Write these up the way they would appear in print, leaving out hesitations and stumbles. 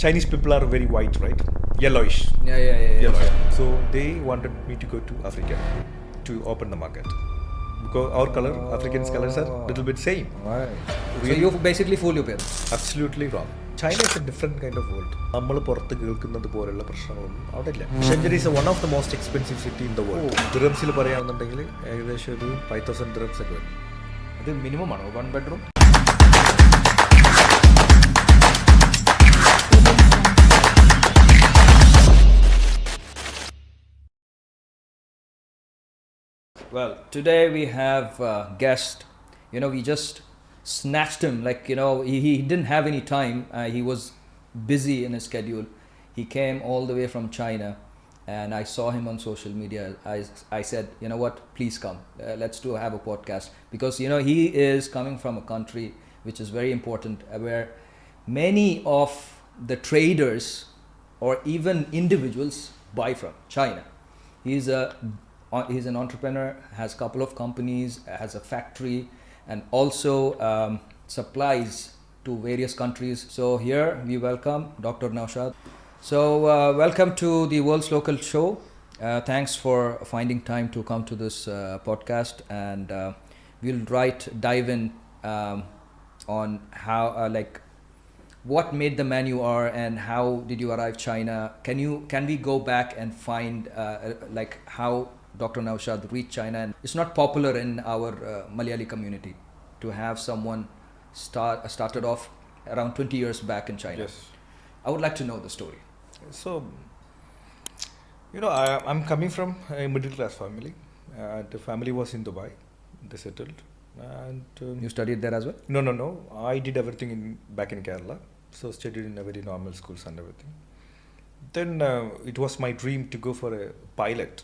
Chinese people are very white, right? Yellowish. Yeah. Yellowish. So they wanted me to go to Africa to open the market. Because our color, Africans' colors are a little bit same. Right. So Really? you basically fool your parents. Absolutely wrong. China is a different kind of world. നമ്മൾ പുറത്ത് കേൾക്കുന്നത് പോലുള്ള പ്രശ്നങ്ങളൊന്നും അവിടെ ഇല്ല. Shenzhen is one of the most expensive city in the world. ദിറംസിൽ പറയുകയാണെന്നുണ്ടെങ്കിൽ ഏകദേശം ഒരു 5,000 dirhams ഒക്കെ വരും. അത് മിനിമം ആണോ 1 bedroom? Well, today we have a guest. We just snatched him. He didn't have any time. He was busy in his schedule. He came all the way from China, and I saw him on social media. I said, you know what, please come. Let's have a podcast. Because, he is coming from a country which is very important, where many of the traders or even individuals buy from China. He's an entrepreneur, has a couple of companies, has a factory, and also supplies to various countries. So here we welcome Dr. Noushad. So welcome to the World's Local Show. Thanks for finding time to come to this podcast, and we'll dive in on how what made the man you are, and how did you arrive China. Can we go back and find how Dr. Noushad reached China? And it's not popular in our Malayali community to have someone started off around 20 years back in China. Yes. I would like to know the story. So, I'm coming from a middle class family. The family was in Dubai. They settled. And You studied there as well? No. I did everything back in Kerala. So studied in a very normal schools and everything. Then it was my dream to go for a pilot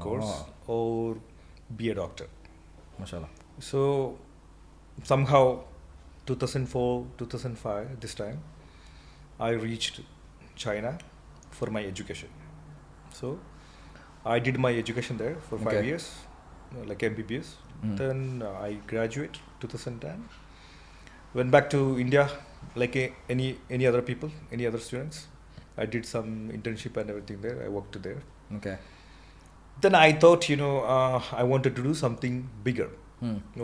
course or be a doctor. Mashallah. So somehow 2004, 2005, this time, I reached China for my education. So I did my education there for 5 years, like MBBS. Then I graduated 2010. Went back to India like any other people, any other students. I did some internship and everything there. I worked there. Okay. Then I thought, I wanted to do something bigger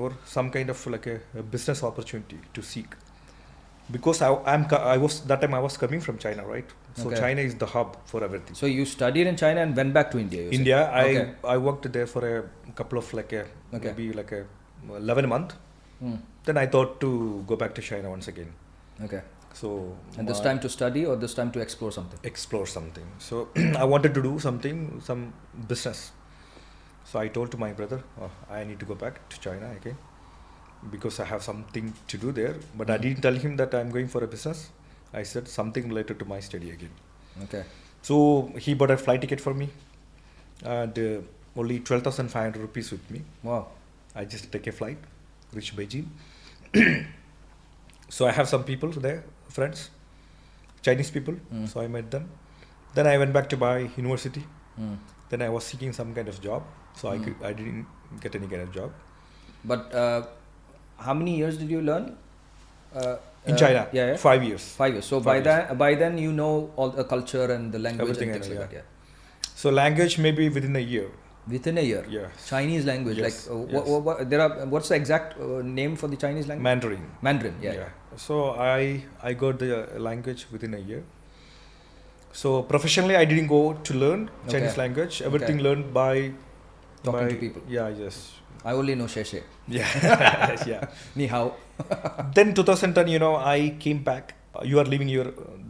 or some kind of like a business opportunity to seek. Because I was coming from China, right? So China is the hub for everything. So you studied in China and went back to India? India, I worked there for a couple of maybe like a 11 month. Then I thought to go back to China once again. Okay. So and this time to study or this time to explore something? Explore something. So I wanted to do some business. So I told to my brother, I need to go back to China again because I have something to do there. But I didn't tell him that I'm going for a business. I said something related to my study again. Okay. So he bought a flight ticket for me and only 12,500 rupees with me. Wow. I just take a flight, reach Beijing. So I have some people there, friends, Chinese people. So I met them. Then I went back to my university. Then I was seeking some kind of job. So I didn't get any kind of job. But how many years did you learn? In China? Yeah. 5 years. 5 years. So by then you know all the culture and the language. Everything and things I know, like that. So language maybe within a year. Within a year? Yeah. Chinese language. Yes. What's the exact name for the Chinese language? Mandarin, yeah. So I got the language within a year. So professionally I didn't go to learn Chinese language. Everything learned by talking to people. Yeah, yes. I only know Sheshe. Yeah. Yeah. Ni hao. Then 2010, I came back. You are leaving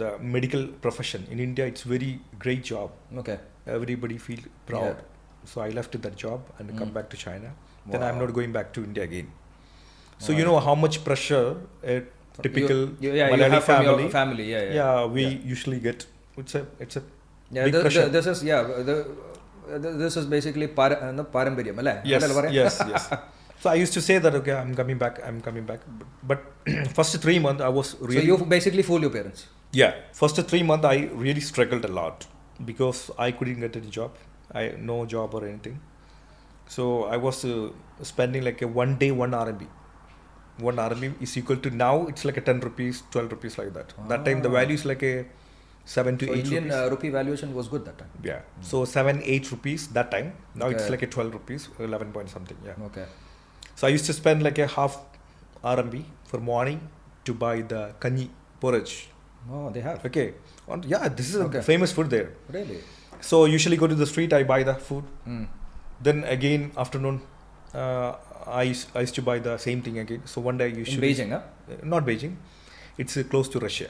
the medical profession. In India, it's very great job. Okay. Everybody feel proud. Yeah. So I left that job and come back to China. Then Wow. I'm not going back to India again. So you know how much pressure a typical Malayali you have from your family. Yeah, we usually get. It's a yeah, big pressure. This is basically parambaryam, alle? Yes. So I used to say that, okay, I'm coming back. But first 3 months I was really... So you basically fool your parents? Yeah. First 3 months I really struggled a lot because I couldn't get any job. No job or anything. So I was spending like a 1 day 1 RMB. 1 RMB is equal to now it's like a 10 rupees, 12 rupees like that. That time the value is like a 7 to So 8 Indian rupees. rupee valuation was good that time. Yeah. So 7-8 rupees that time. Now it's Okay. like a 12 rupees, 11 point something. Yeah. Okay. So I used to spend like a half RMB for morning to buy the kanji porridge. Oh, they have. Okay. Yeah, this is a Okay. famous food there. Really? So usually go to the street, I buy the food. Mm. Then again afternoon, I used to buy the same thing again. So one day In usually Beijing, huh? not Beijing, it's close to Russia.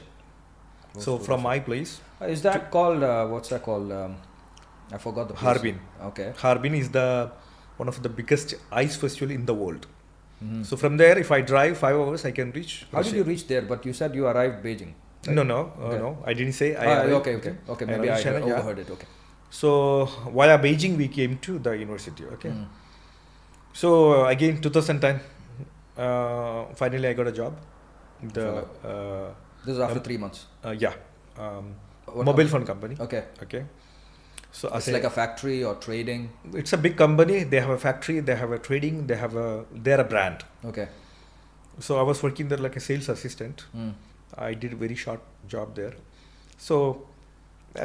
Close So to from Russia. my place, Is that called, what's that called? I forgot the place. Harbin. Okay. Harbin is the one of the biggest ice festival in the world. Mhm. So from there, if I drive 5 hours, I can reach. How did Russia. you reach there? But you said you arrived Beijing. Right? No, no. I didn't say. I Ah, arrived. okay. I Maybe arrived I China, yeah. overheard it. Okay. So via Beijing, we came to the university. Okay. Mm. So again, 2010, finally I got a job. The This is after 3 months. yeah, What mobile company? phone company. Okay. Okay. So It's like a factory or trading. it's a big company. They have a factory. They have a trading. They're a brand. Okay. So I was working there like a sales assistant. Mm. I did a very short job there. So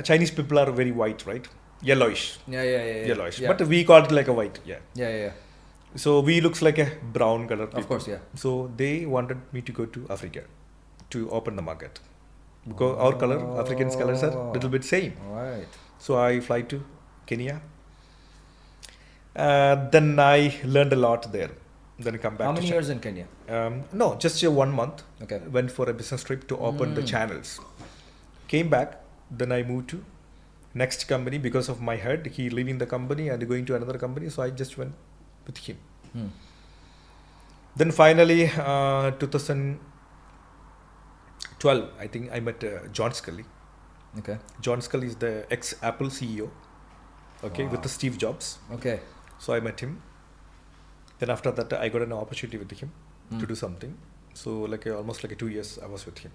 Chinese people are very white, right? Yellowish. Yeah. Yellowish. Yeah. But we call it like a white. Yeah. Yeah. So we looks like a brown color people. Of course, yeah. So they wanted me to go to Africa to open the market. Because our color, Africans' colors are a little bit same. Right. So I fly to Kenya. Then I learned a lot there. Then I come back How to many China. years in Kenya? No, just 1 month. Okay. Went for a business trip to open the channels. Came back. Then I moved to next company because of my head. He leaving the company and going to another company. So I just went with him. Hmm. Then finally, 2012, I think I met John Sculley. Okay. John Sculley is the ex-Apple CEO. Okay, Wow. with the Steve Jobs. Okay. So I met him. Then after that, I got an opportunity with him to do something. So like almost like 2 years, I was with him.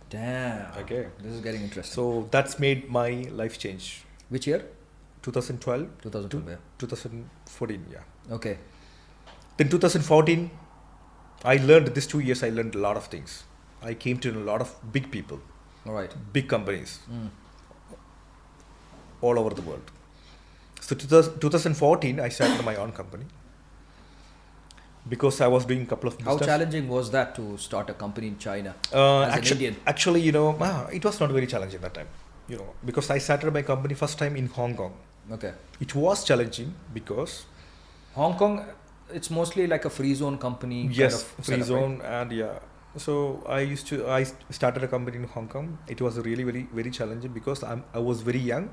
Damn. Okay. This is getting interesting. So that's made my life change. Which year? 2012 2012. to 2014, yeah. Okay. Then 2014, I learned this 2 years, I learned a lot of things. I came to know a lot of big people, All right. big companies Mm. all over the world. So 2014, I started my own company because I was doing a couple of How business. challenging was that to start a company in China as an Actually, Indian? actually, it was not very challenging that time, because I started my company first time in Hong Kong. Okay. It was challenging because Hong Kong, it's mostly like a free zone company. yes, kind of free setup, zone and yeah. So I started a company in Hong Kong. It was really very very challenging because I was very young.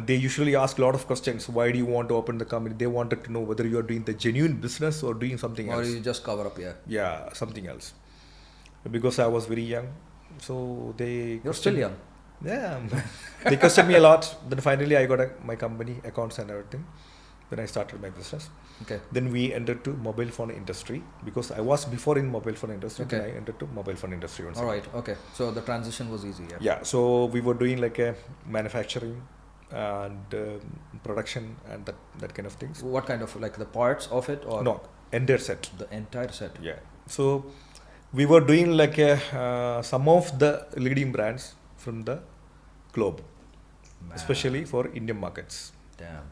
They usually ask a lot of questions. Why do you want to open the company? They wanted to know whether you are doing the genuine business or doing something Right? Or else. you just cover up here. Yeah, something else. Because I was very young, so they. You're still young. Yeah, they questioned me a lot. Then finally, I got my company accounts and everything. Then I started my business. Okay. Then we entered to mobile phone industry because I was before in mobile phone industry. Okay. Then I entered to mobile phone industry once All again. right. Okay. So the transition was easy. Yeah. Yeah, so we were doing like a manufacturing and production and that kind of things. What kind of, like the parts of it, or No, entire set. the entire set? Yeah. So we were doing like some of the leading brands from the globe, Man. especially for Indian markets. Damn.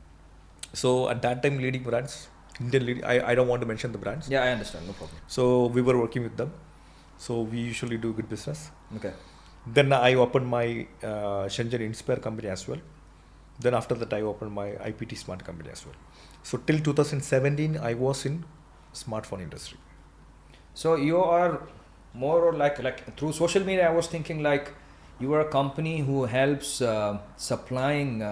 So at that time, leading brands, I don't want to mention the brands. Yeah, I understand. No problem. So we were working with them. So we usually do good business. Okay. Then I opened my Shenzhen Inspire company as well. Then after that, I opened my IPT Smart company as well. So till 2017, I was in smartphone industry. So you are more or like through social media, I was thinking like you are a company who helps supplying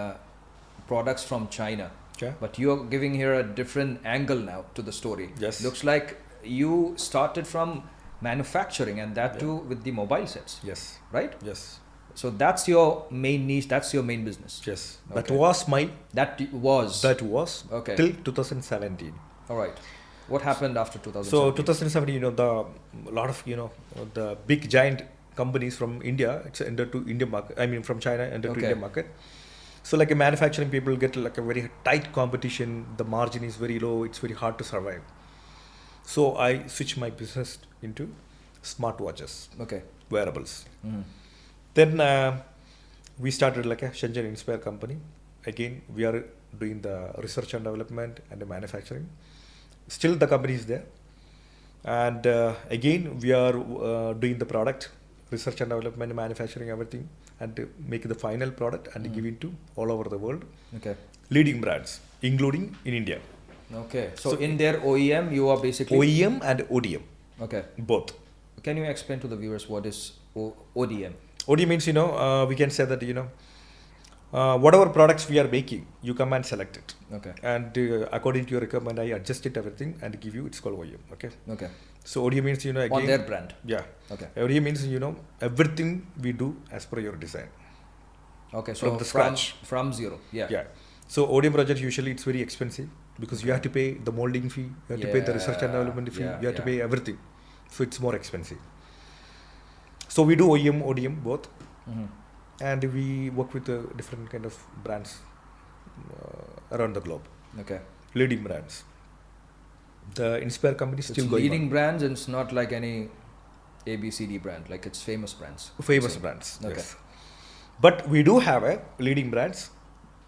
products from China. Okay. But you're giving here a different angle now to the story. Yes. Looks like you started from manufacturing, and that too with the mobile sets, Yes. right? Yes. So that's your main niche, that's your main business. Yes. Okay. That was my. That was. Okay. Till 2017. All right. What happened after 2017? So 2017, a lot of the big giant companies from India, it's entered to Indian market. I mean from China entered to Indian market. So like a manufacturing people get like a very tight competition. The margin is very low. It's very hard to survive. So I switched my business into smartwatches, Okay. wearables. Mhm. Then we started like a Shenzhen Inspire company. Again, we are doing the research and development and the manufacturing. Still, the company is there. And again, we are doing the product, research and development, manufacturing, everything, and to make the final product and give it to all over the world. Okay. Leading brands, including in India. Okay. So in their OEM, you are basically OEM and ODM. Okay. Both. Can you explain to the viewers what is ODM? ODM means, we can say that, whatever products we are making, you come and select it. Okay. And according to your requirement, I adjust it everything and give you, it's called OEM. Okay. Okay. So ODM means, again. On their brand. Yeah. Okay. ODM means, everything we do as per your design. Okay. So from the scratch. From zero. Yeah. Yeah. So ODM project, usually it's very expensive because you have to pay the molding fee, you have to pay the research and development fee, you have to pay everything. So it's more expensive. So we do OEM, ODM both. Mm-hmm. And we work with different kind of brands around the globe. Okay. Leading brands. The Inspire company is still going leading on. brands, and it's not like any ABCD brand, like it's famous brands. Famous brands, okay. Yes. But we do have a leading brands.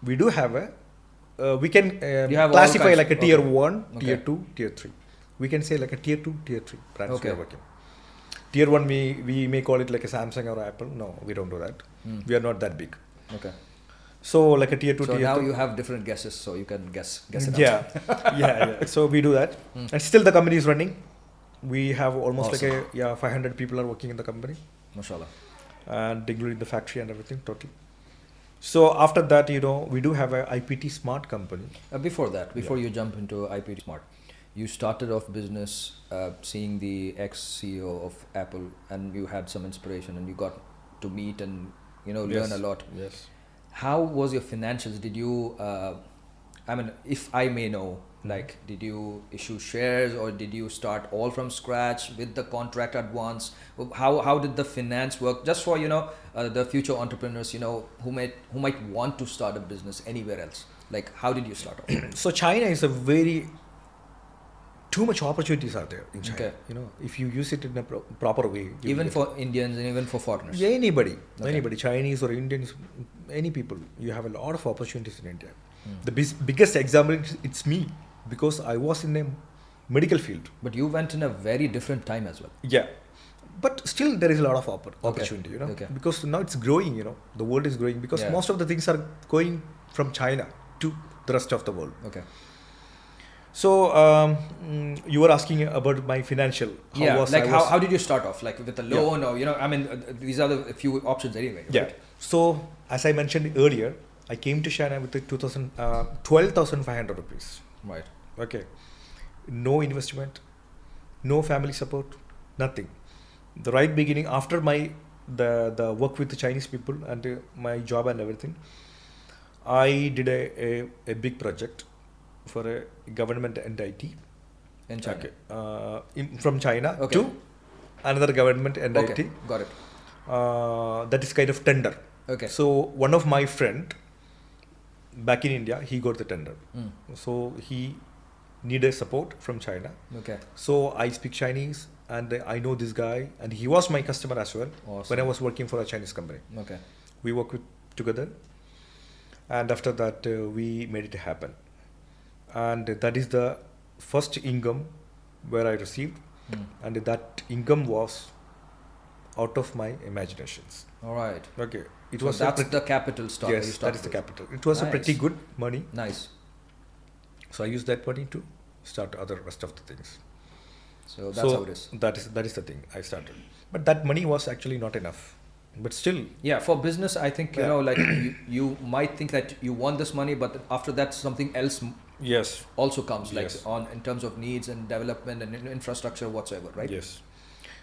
We do have a, we can classify like a tier 1, tier 2, tier 3. We can say like a tier 2, tier 3 brands we are working. Tier 1, we may call it like a Samsung or Apple. No, we don't do that. We are not that big. Okay. So like a tier 2, so tier 3. So now you have different guesses, so you can guess it yeah. yeah. So we do that. And still the company is running. We have almost awesome. like 500 people are working in the company. Mashallah. And including the factory and everything, totally. So after that, we do have a IPT Smart company. Before you jump into IPT Smart, you started off business seeing the ex-CEO of Apple, and you had some inspiration and you got to meet and learn a lot. Yes. How was your financials? Did you, if I may know, like, did you issue shares or did you start all from scratch with the contract advance? How did the finance work? Just for the future entrepreneurs, who might want to start a business anywhere else. Like, how did you start off? So China is too much opportunities are there in China. Okay. If you use it in a proper way. Even for Indians and even for foreigners. Yeah, anybody, Chinese or Indians, any people, you have a lot of opportunities in India. The biggest example, it's me, because I was in a medical field. But you went in a very different time as well. Yeah. But still there is a lot of opportunity, because now it's growing, the world is growing, because most of the things are going from China to the rest of the world. Okay. So you were asking about my financial. How did you start off? Like with a loan or, these are the few options anyway. Right? Yeah. So as I mentioned earlier, I came to China with 12,500 rupees. Right. Okay. No investment, no family support, nothing. The right beginning, after the work with the Chinese people and my job and everything, I did a big project for a government entity in China. Okay. From China to another government entity. Okay. Got it. That is kind of tender. Okay. So one of my friend back in India, he got the tender. So he needed support from China. Okay. So I speak Chinese and I know this guy, and he was my customer as well. Awesome. When I was working for a Chinese company. Okay. We worked together, and after that we made it happen. And that is the first income where I received, and that income was out of my imaginations. All right. Okay. That's the capital start. Yes, that is the capital. It was a pretty good money. Nice. So I used that money to start other rest of the things. So that's how it is. That is the thing I started. But that money was actually not enough. But still. Yeah, for business, I think, you might think that you want this money, but after that something else also comes, like in terms of needs and development and infrastructure whatsoever, right? Yes.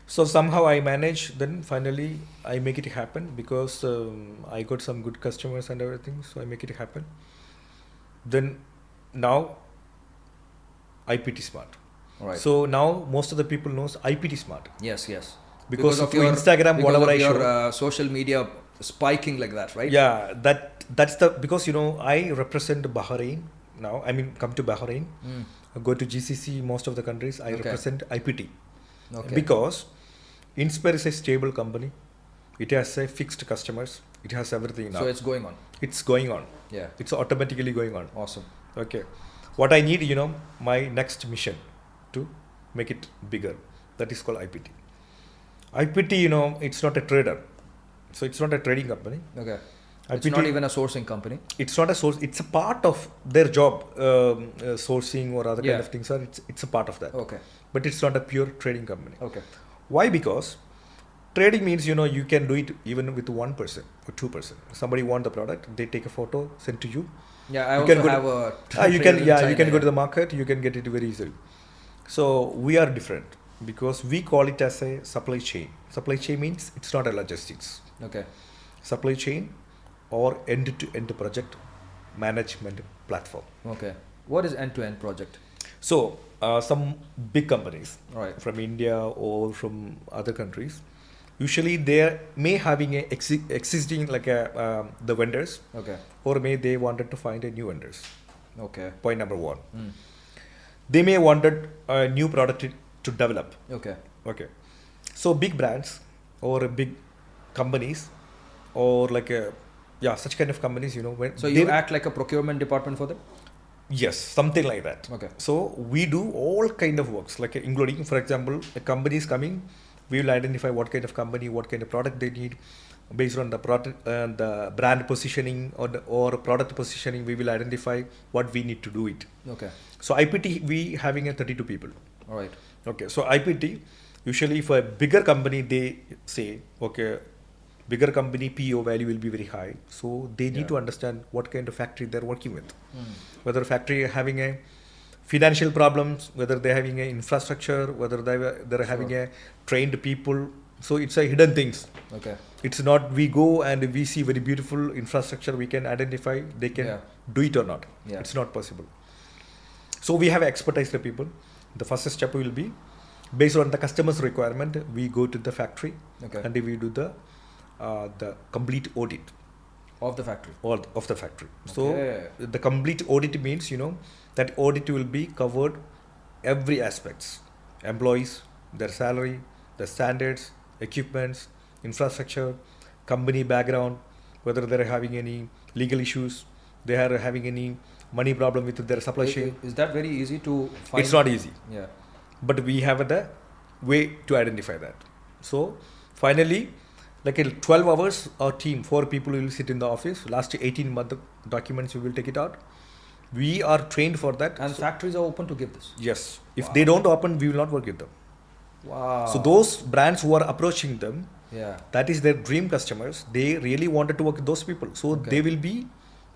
So somehow I managed, then finally I make it happen, because I got some good customers and everything, so I make it happen. Then now IPT Smart. All right. So now most of the people knows IPT Smart. Yes. Because of your Instagram, whatever I show. Your social media spiking like that, right? Yeah, that's because I represent Bahrain now. I mean, come to Bahrain, go to GCC, most of the countries. I represent IPT. Okay. Because Inspire is a stable company. It has a fixed customers. It has everything now. So it's going on. It's going on. Yeah. It's automatically going on. Awesome. Okay. What I need, my next mission to make it bigger. That is called IPT. IPT, it's not a trader. So it's not a trading company. Okay. IPT, It's not even a sourcing company. it's not a source. It's a part of their job, sourcing or other kind of things. It's a part of that. Okay. But it's not a pure trading company. Okay. Why? Because trading means, you can do it even with one person or two person. Somebody want the product, they take a photo, send to you. Yeah, I You also can go have to- a. you can go to the market, you can get it very easily. So we are different because we call it as a supply chain. Supply chain means it's not a logistics. Okay. Supply chain or end-to-end project management platform. Okay. What is end-to-end project? So some big companies Right. from India or from other countries, usually they may having a existing like the vendors, Okay. or may they wanted to find a new vendors. Okay. Point number one. Mm. They may wanted a new product to develop. Okay. Okay. So big brands or big companies or like such kind of companies, when So you act like a procurement department for them? yes, something like that. Okay. So we do all kind of works, like including, for example, a company is coming, we will identify what kind of company, what kind of product they need. Based on the product, the brand positioning or product positioning, we will identify what we need to do it. Okay. So IPT, we having a 32 people. All right. Okay, so IPT, usually for a bigger company, they say, okay, bigger company PO value will be very high. So they need Yeah. to understand what kind of factory they're working with. Mm. Whether factory having a financial problems, whether they're having a infrastructure, whether they're having a trained people. So it's a hidden things. Okay. It's not we go and we see very beautiful infrastructure, we can identify they can Yeah. do it or not. Yeah. It's not possible. So we have expertise the people. The first step will be based on the customer's requirement, we go to the factory Okay. and we do the complete audit Of the factory. of the factory. Okay. So the complete audit means, that audit will be covered every aspects, employees, their salary, the standards, equipments, infrastructure, company background, whether they're having any legal issues, they are having any money problem with their supply chain. Is that very easy to find? It's not easy, Yeah. but we have the way to identify that. So finally, like in 12 hours, our team, 4 people will sit in the office. Last 18-month documents, we will take it out. We are trained for that. And So- factories are open to give this. yes. If Wow. they don't open, we will not work with them. Wow. So those brands who are approaching them, Yeah. that is their dream customers. They really wanted to work with those people. So Okay. they will be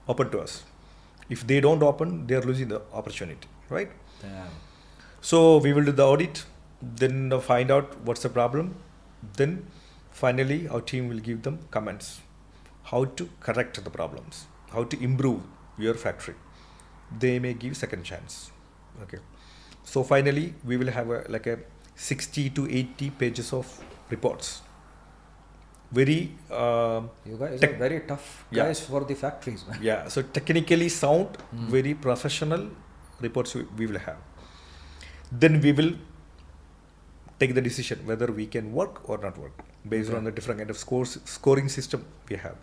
open to us. If they don't open, they are losing the opportunity, right? Damn. So we will do the audit, then find out what's the problem. Then finally our team will give them comments. How to correct the problems, how to improve your factory. They may give second chance. Okay. So finally we will have a 60 to 80 pages of reports. Very You guys Tech- are very tough Yeah. guys for the factories, man. yeah, so technically sound, Mm. very professional reports we will have. Then we will take the decision whether we can work or not work based Okay. on the different kind of scoring system we have.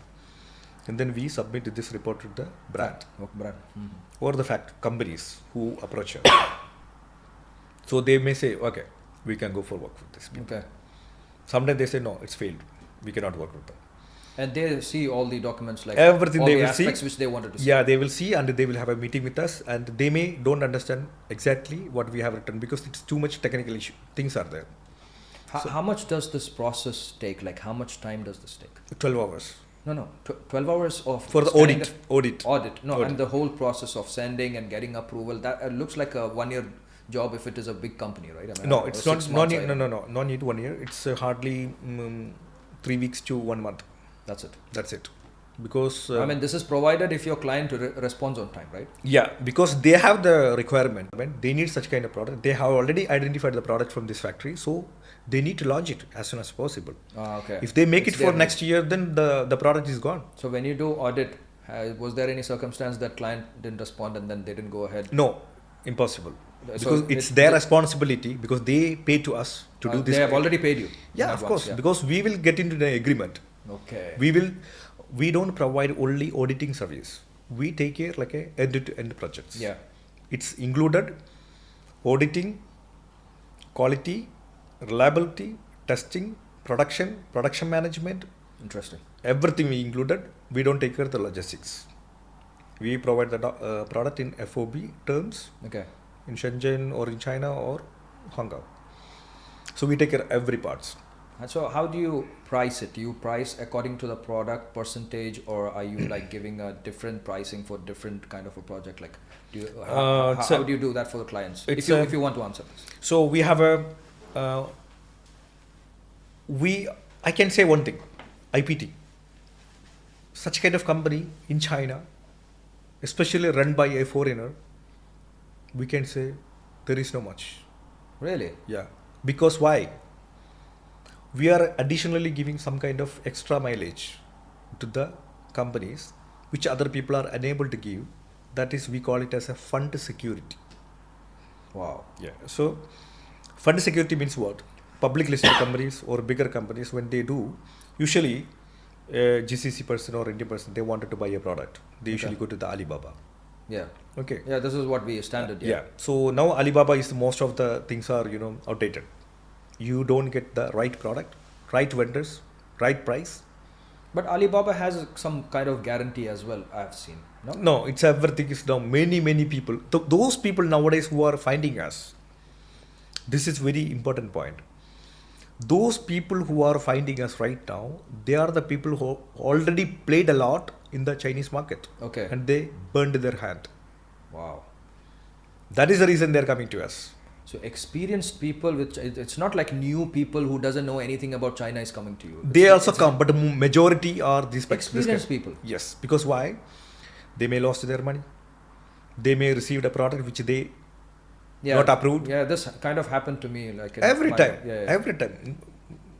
And then we submit this report to the brand Oh, brand. Mhm. or the companies who approach us. So they may say, okay, we can go for work with this. Okay. Sometimes they say, no, it's failed. We cannot work with them. And they see all the documents, like Everything all they the will see. aspects which they wanted to see. Yeah, they will see and they will have a meeting with us, and they may don't understand exactly what we have written because it's too much technical issue. Things are there. How much does this process take? Like, how much time does this take? 12 hours No. 12 hours of for the scanning audit. Audit. No, Audit. and the whole process of sending and getting approval. That looks like a 1-year job if it is a big company, right? I mean, No, or it's 6 not. months, No, I no, don't no, no. Not need 1 year. It's hardly 3 weeks to 1 month. That's it. That's it. Because I mean, this is provided if your client responds on time, right? yeah, because they have the requirement. When they need such kind of product, they have already identified the product from this factory, so they need to launch it as soon as possible. Okay. If they make It's it for their next year, then the product is gone. So when you do audit, was there any circumstance that client didn't respond and then they didn't go ahead? No, impossible. So Because it's their responsibility because they pay to us to do this. They have already paid you. in Yeah, of advance, course. yeah. Because we will get into the agreement. Okay. We don't provide only auditing service. We take care like a end-to-end projects. Yeah. It's included auditing, quality, reliability, testing, production management, Interesting. everything we included. We don't take care of the logistics. We provide the product in FOB terms Okay. in Shenzhen or in China or Hong Kong. So we take care of every parts. And so how do you price it? Do you price according to the product percentage, or are you like giving a different pricing for different kind of a project? Like, do you, how do you do that for the clients? If you want to answer this. So we have a I can say one thing, IPT. Such kind of company in China, especially run by a foreigner, we can say there is no much. Really? Yeah. Because why? We are additionally giving some kind of extra mileage to the companies which other people are unable to give. That is, we call it as a fund security. Wow. Yeah. So fund security means what? Public listed companies or bigger companies, when they do, usually a GCC person or Indian person, they wanted to buy a product. They usually go to the Alibaba. Yeah. Okay. Yeah, this is what we standard. Yeah. So now Alibaba is most of the things are outdated. You don't get the right product, right vendors, right price. But Alibaba has some kind of guarantee as well, I have seen. No? No, it's everything is now many people. Those people nowadays who are finding us, this is very important point. Those people who are finding us right now, they are the people who already played a lot in the Chinese market. Okay. And they burned their hand. Wow. That is the reason they are coming to us. So experienced people, which it's not like new people who doesn't know anything about China is coming to you. They also come, but the majority are these experienced people. Yes, because why? They may lost their money. They may received a product which they not approved. Yeah, this kind of happened to me like every time. Yeah. Every time.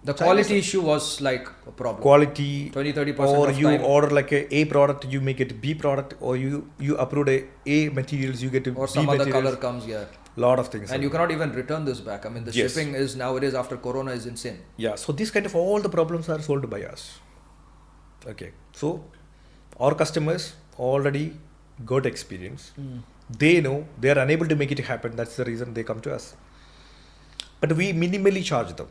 The quality issue was like a problem. Quality 20-30% or of you time. order like a product, you make it B product, or you upload a materials, you get a or B some materials. other color comes. Yeah. Lot of things. And you cannot even return this back. I mean, the Yes. shipping is nowadays after Corona is insane. Yeah, so this kind of all the problems are solved by us. Okay, so our customers already got experience. They know they are unable to make it happen. That's the reason they come to us. But we minimally charge them.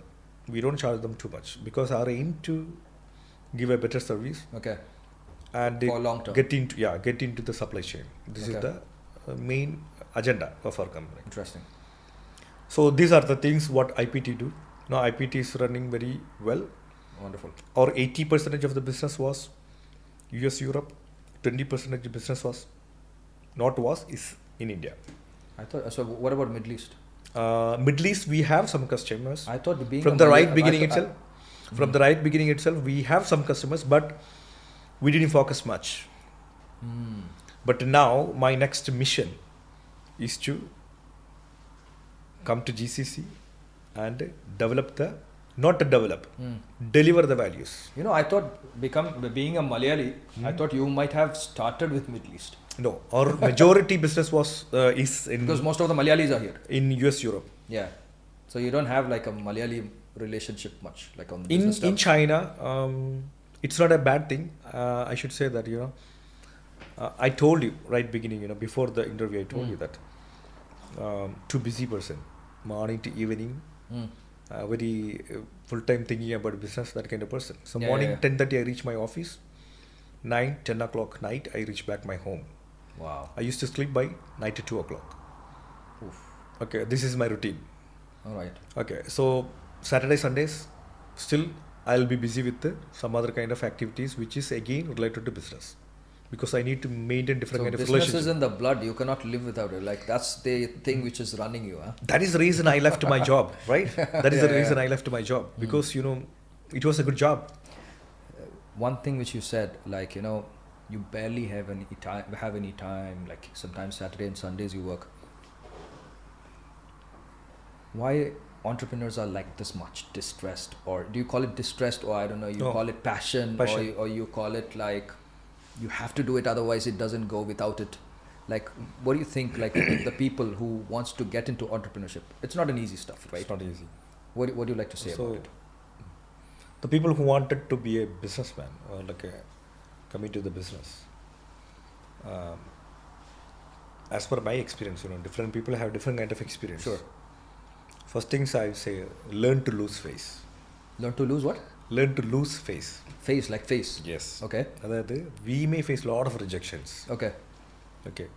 We don't charge them too much because our aim to give a better service. Okay. And For long term. get into the supply chain. This is the main agenda of our company. Interesting. So these are the things what IPT do. Now IPT is running very well. Wonderful. Or 80% of the business was US, Europe. 20% of the business is in India. I thought so. What about Middle East? Middle East, we have some customers. I thought being From the right beginning itself, we have some customers, but we didn't focus much. But now my next mission is to come to GCC and deliver the values. I thought being a Malayali, I thought you might have started with Middle East. No, our majority business is in Because most of the Malayalis are here. In US, Europe. Yeah. So you don't have like a Malayali relationship much, like on business In stuff. China, it's not a bad thing. I should say that I told you right beginning, before the interview, I told you that too busy person, morning to evening, very full time thinking about business, that kind of person. So morning 10:30 I reach my office, 9-10 o'clock night I reach back my home. Wow. I used to sleep by night at 2 o'clock. Oof. Okay, this is my routine. All right. Okay, so Saturday, Sundays, still I'll be busy with some other kind of activities which is again related to business. Because I need to maintain different kind of business relationship. is in the blood. You cannot live without it. Like that's the thing which is running you. Huh? That is the reason I left my job, right? That is the reason I left my job. Because, it was a good job. One thing which you said, like, you barely have any time, like sometimes Saturday and Sundays you work. Why entrepreneurs are like this much distressed? Or do you call it distressed, or I don't know, call it passion. Or you call it like you have to do it, otherwise it doesn't go without it. Like, what do you think, like the people who wants to get into entrepreneurship? It's not an easy stuff, right? It's not easy. What do you like to say about it? the people who wanted to be a businessman or like a coming to the business, um, as per my experience, different people have different kind of experience. Sure. First things I say, learn to lose face. Learn to lose what? Learn to lose face. Face, like face. Yes. Okay. That we may face a lot of rejections. Okay. Okay.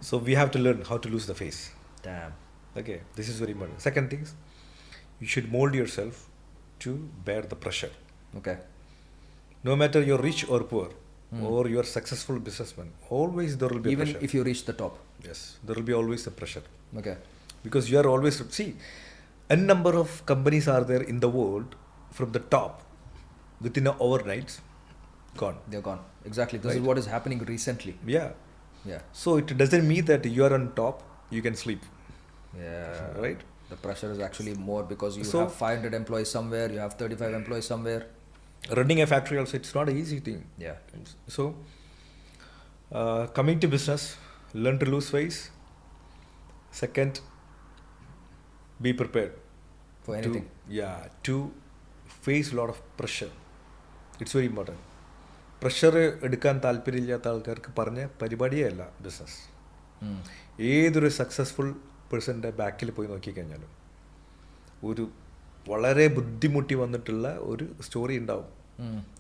So we have to learn how to lose the face. Damn. Okay. This is very important. Second things, you should mold yourself to bear the pressure. Okay. No matter you're rich or poor, or you're successful businessman, always there will be Even pressure. if you reach the top. Yes, there will be always a pressure. Okay. Because you are always, see, a number of companies are there in the world from the top, within an overnight, gone. They're gone. Exactly. This is Right. what is happening recently. Yeah. Yeah. So it doesn't mean that you are on top, you can sleep. Yeah. Right? The pressure is actually more because you So- have 500 employees somewhere, you have 35 employees somewhere. Running a factory also, it's not an easy thing. Yeah. So, coming to business, learn to lose face. Second, be prepared. For anything. To face a lot of pressure. It's very important. Pressure എടുക്കാൻ താല്പര്യമില്ലാത്ത ആൾക്കാർക്ക് പറഞ്ഞ പരിപാടിയേ അല്ല business. ഏതൊരു successful പേഴ്സൻ്റെ ബാക്കിൽ പോയി നോക്കിക്കഴിഞ്ഞാലും ഒരു വളരെ ബുദ്ധിമുട്ടി വന്നിട്ടുള്ള ഒരു സ്റ്റോറി ഉണ്ടാവും.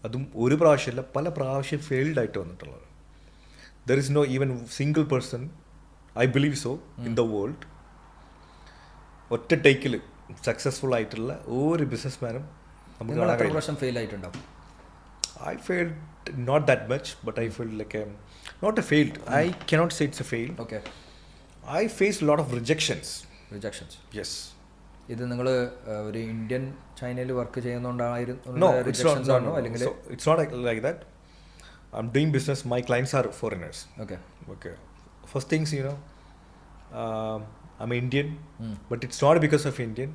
അതും ഒരു പ്രാവശ്യമല്ല, പല പ്രാവശ്യം ഫെയിൽഡ് ആയിട്ട് വന്നിട്ടുള്ളത്. There is no even single person, I believe so, in the world, ഒറ്റ ടേക്കിൽ സക്സസ്ഫുൾ ആയിട്ടുള്ള ഒരു ബിസിനസ്മാനും നമുക്ക് കാണാൻ കഴിയില്ല. പ്രാവശ്യം ഫെയിൽ ആയിട്ടുണ്ടാവും. I failed not that much, but I felt like not a failed. I cannot say it's a fail. Okay. I faced a lot of rejections. Rejections. Yes. ഇത് നിങ്ങൾ ഒരു ഇന്ത്യൻ ചൈനയിൽ work ചെയ്യുന്നോണ്ടായിരുന്നു? No, it's not. No. So it's not like that. I'm doing business. My clients are foreigners. Okay. Okay. First things, I'm Indian, but it's not because of Indian.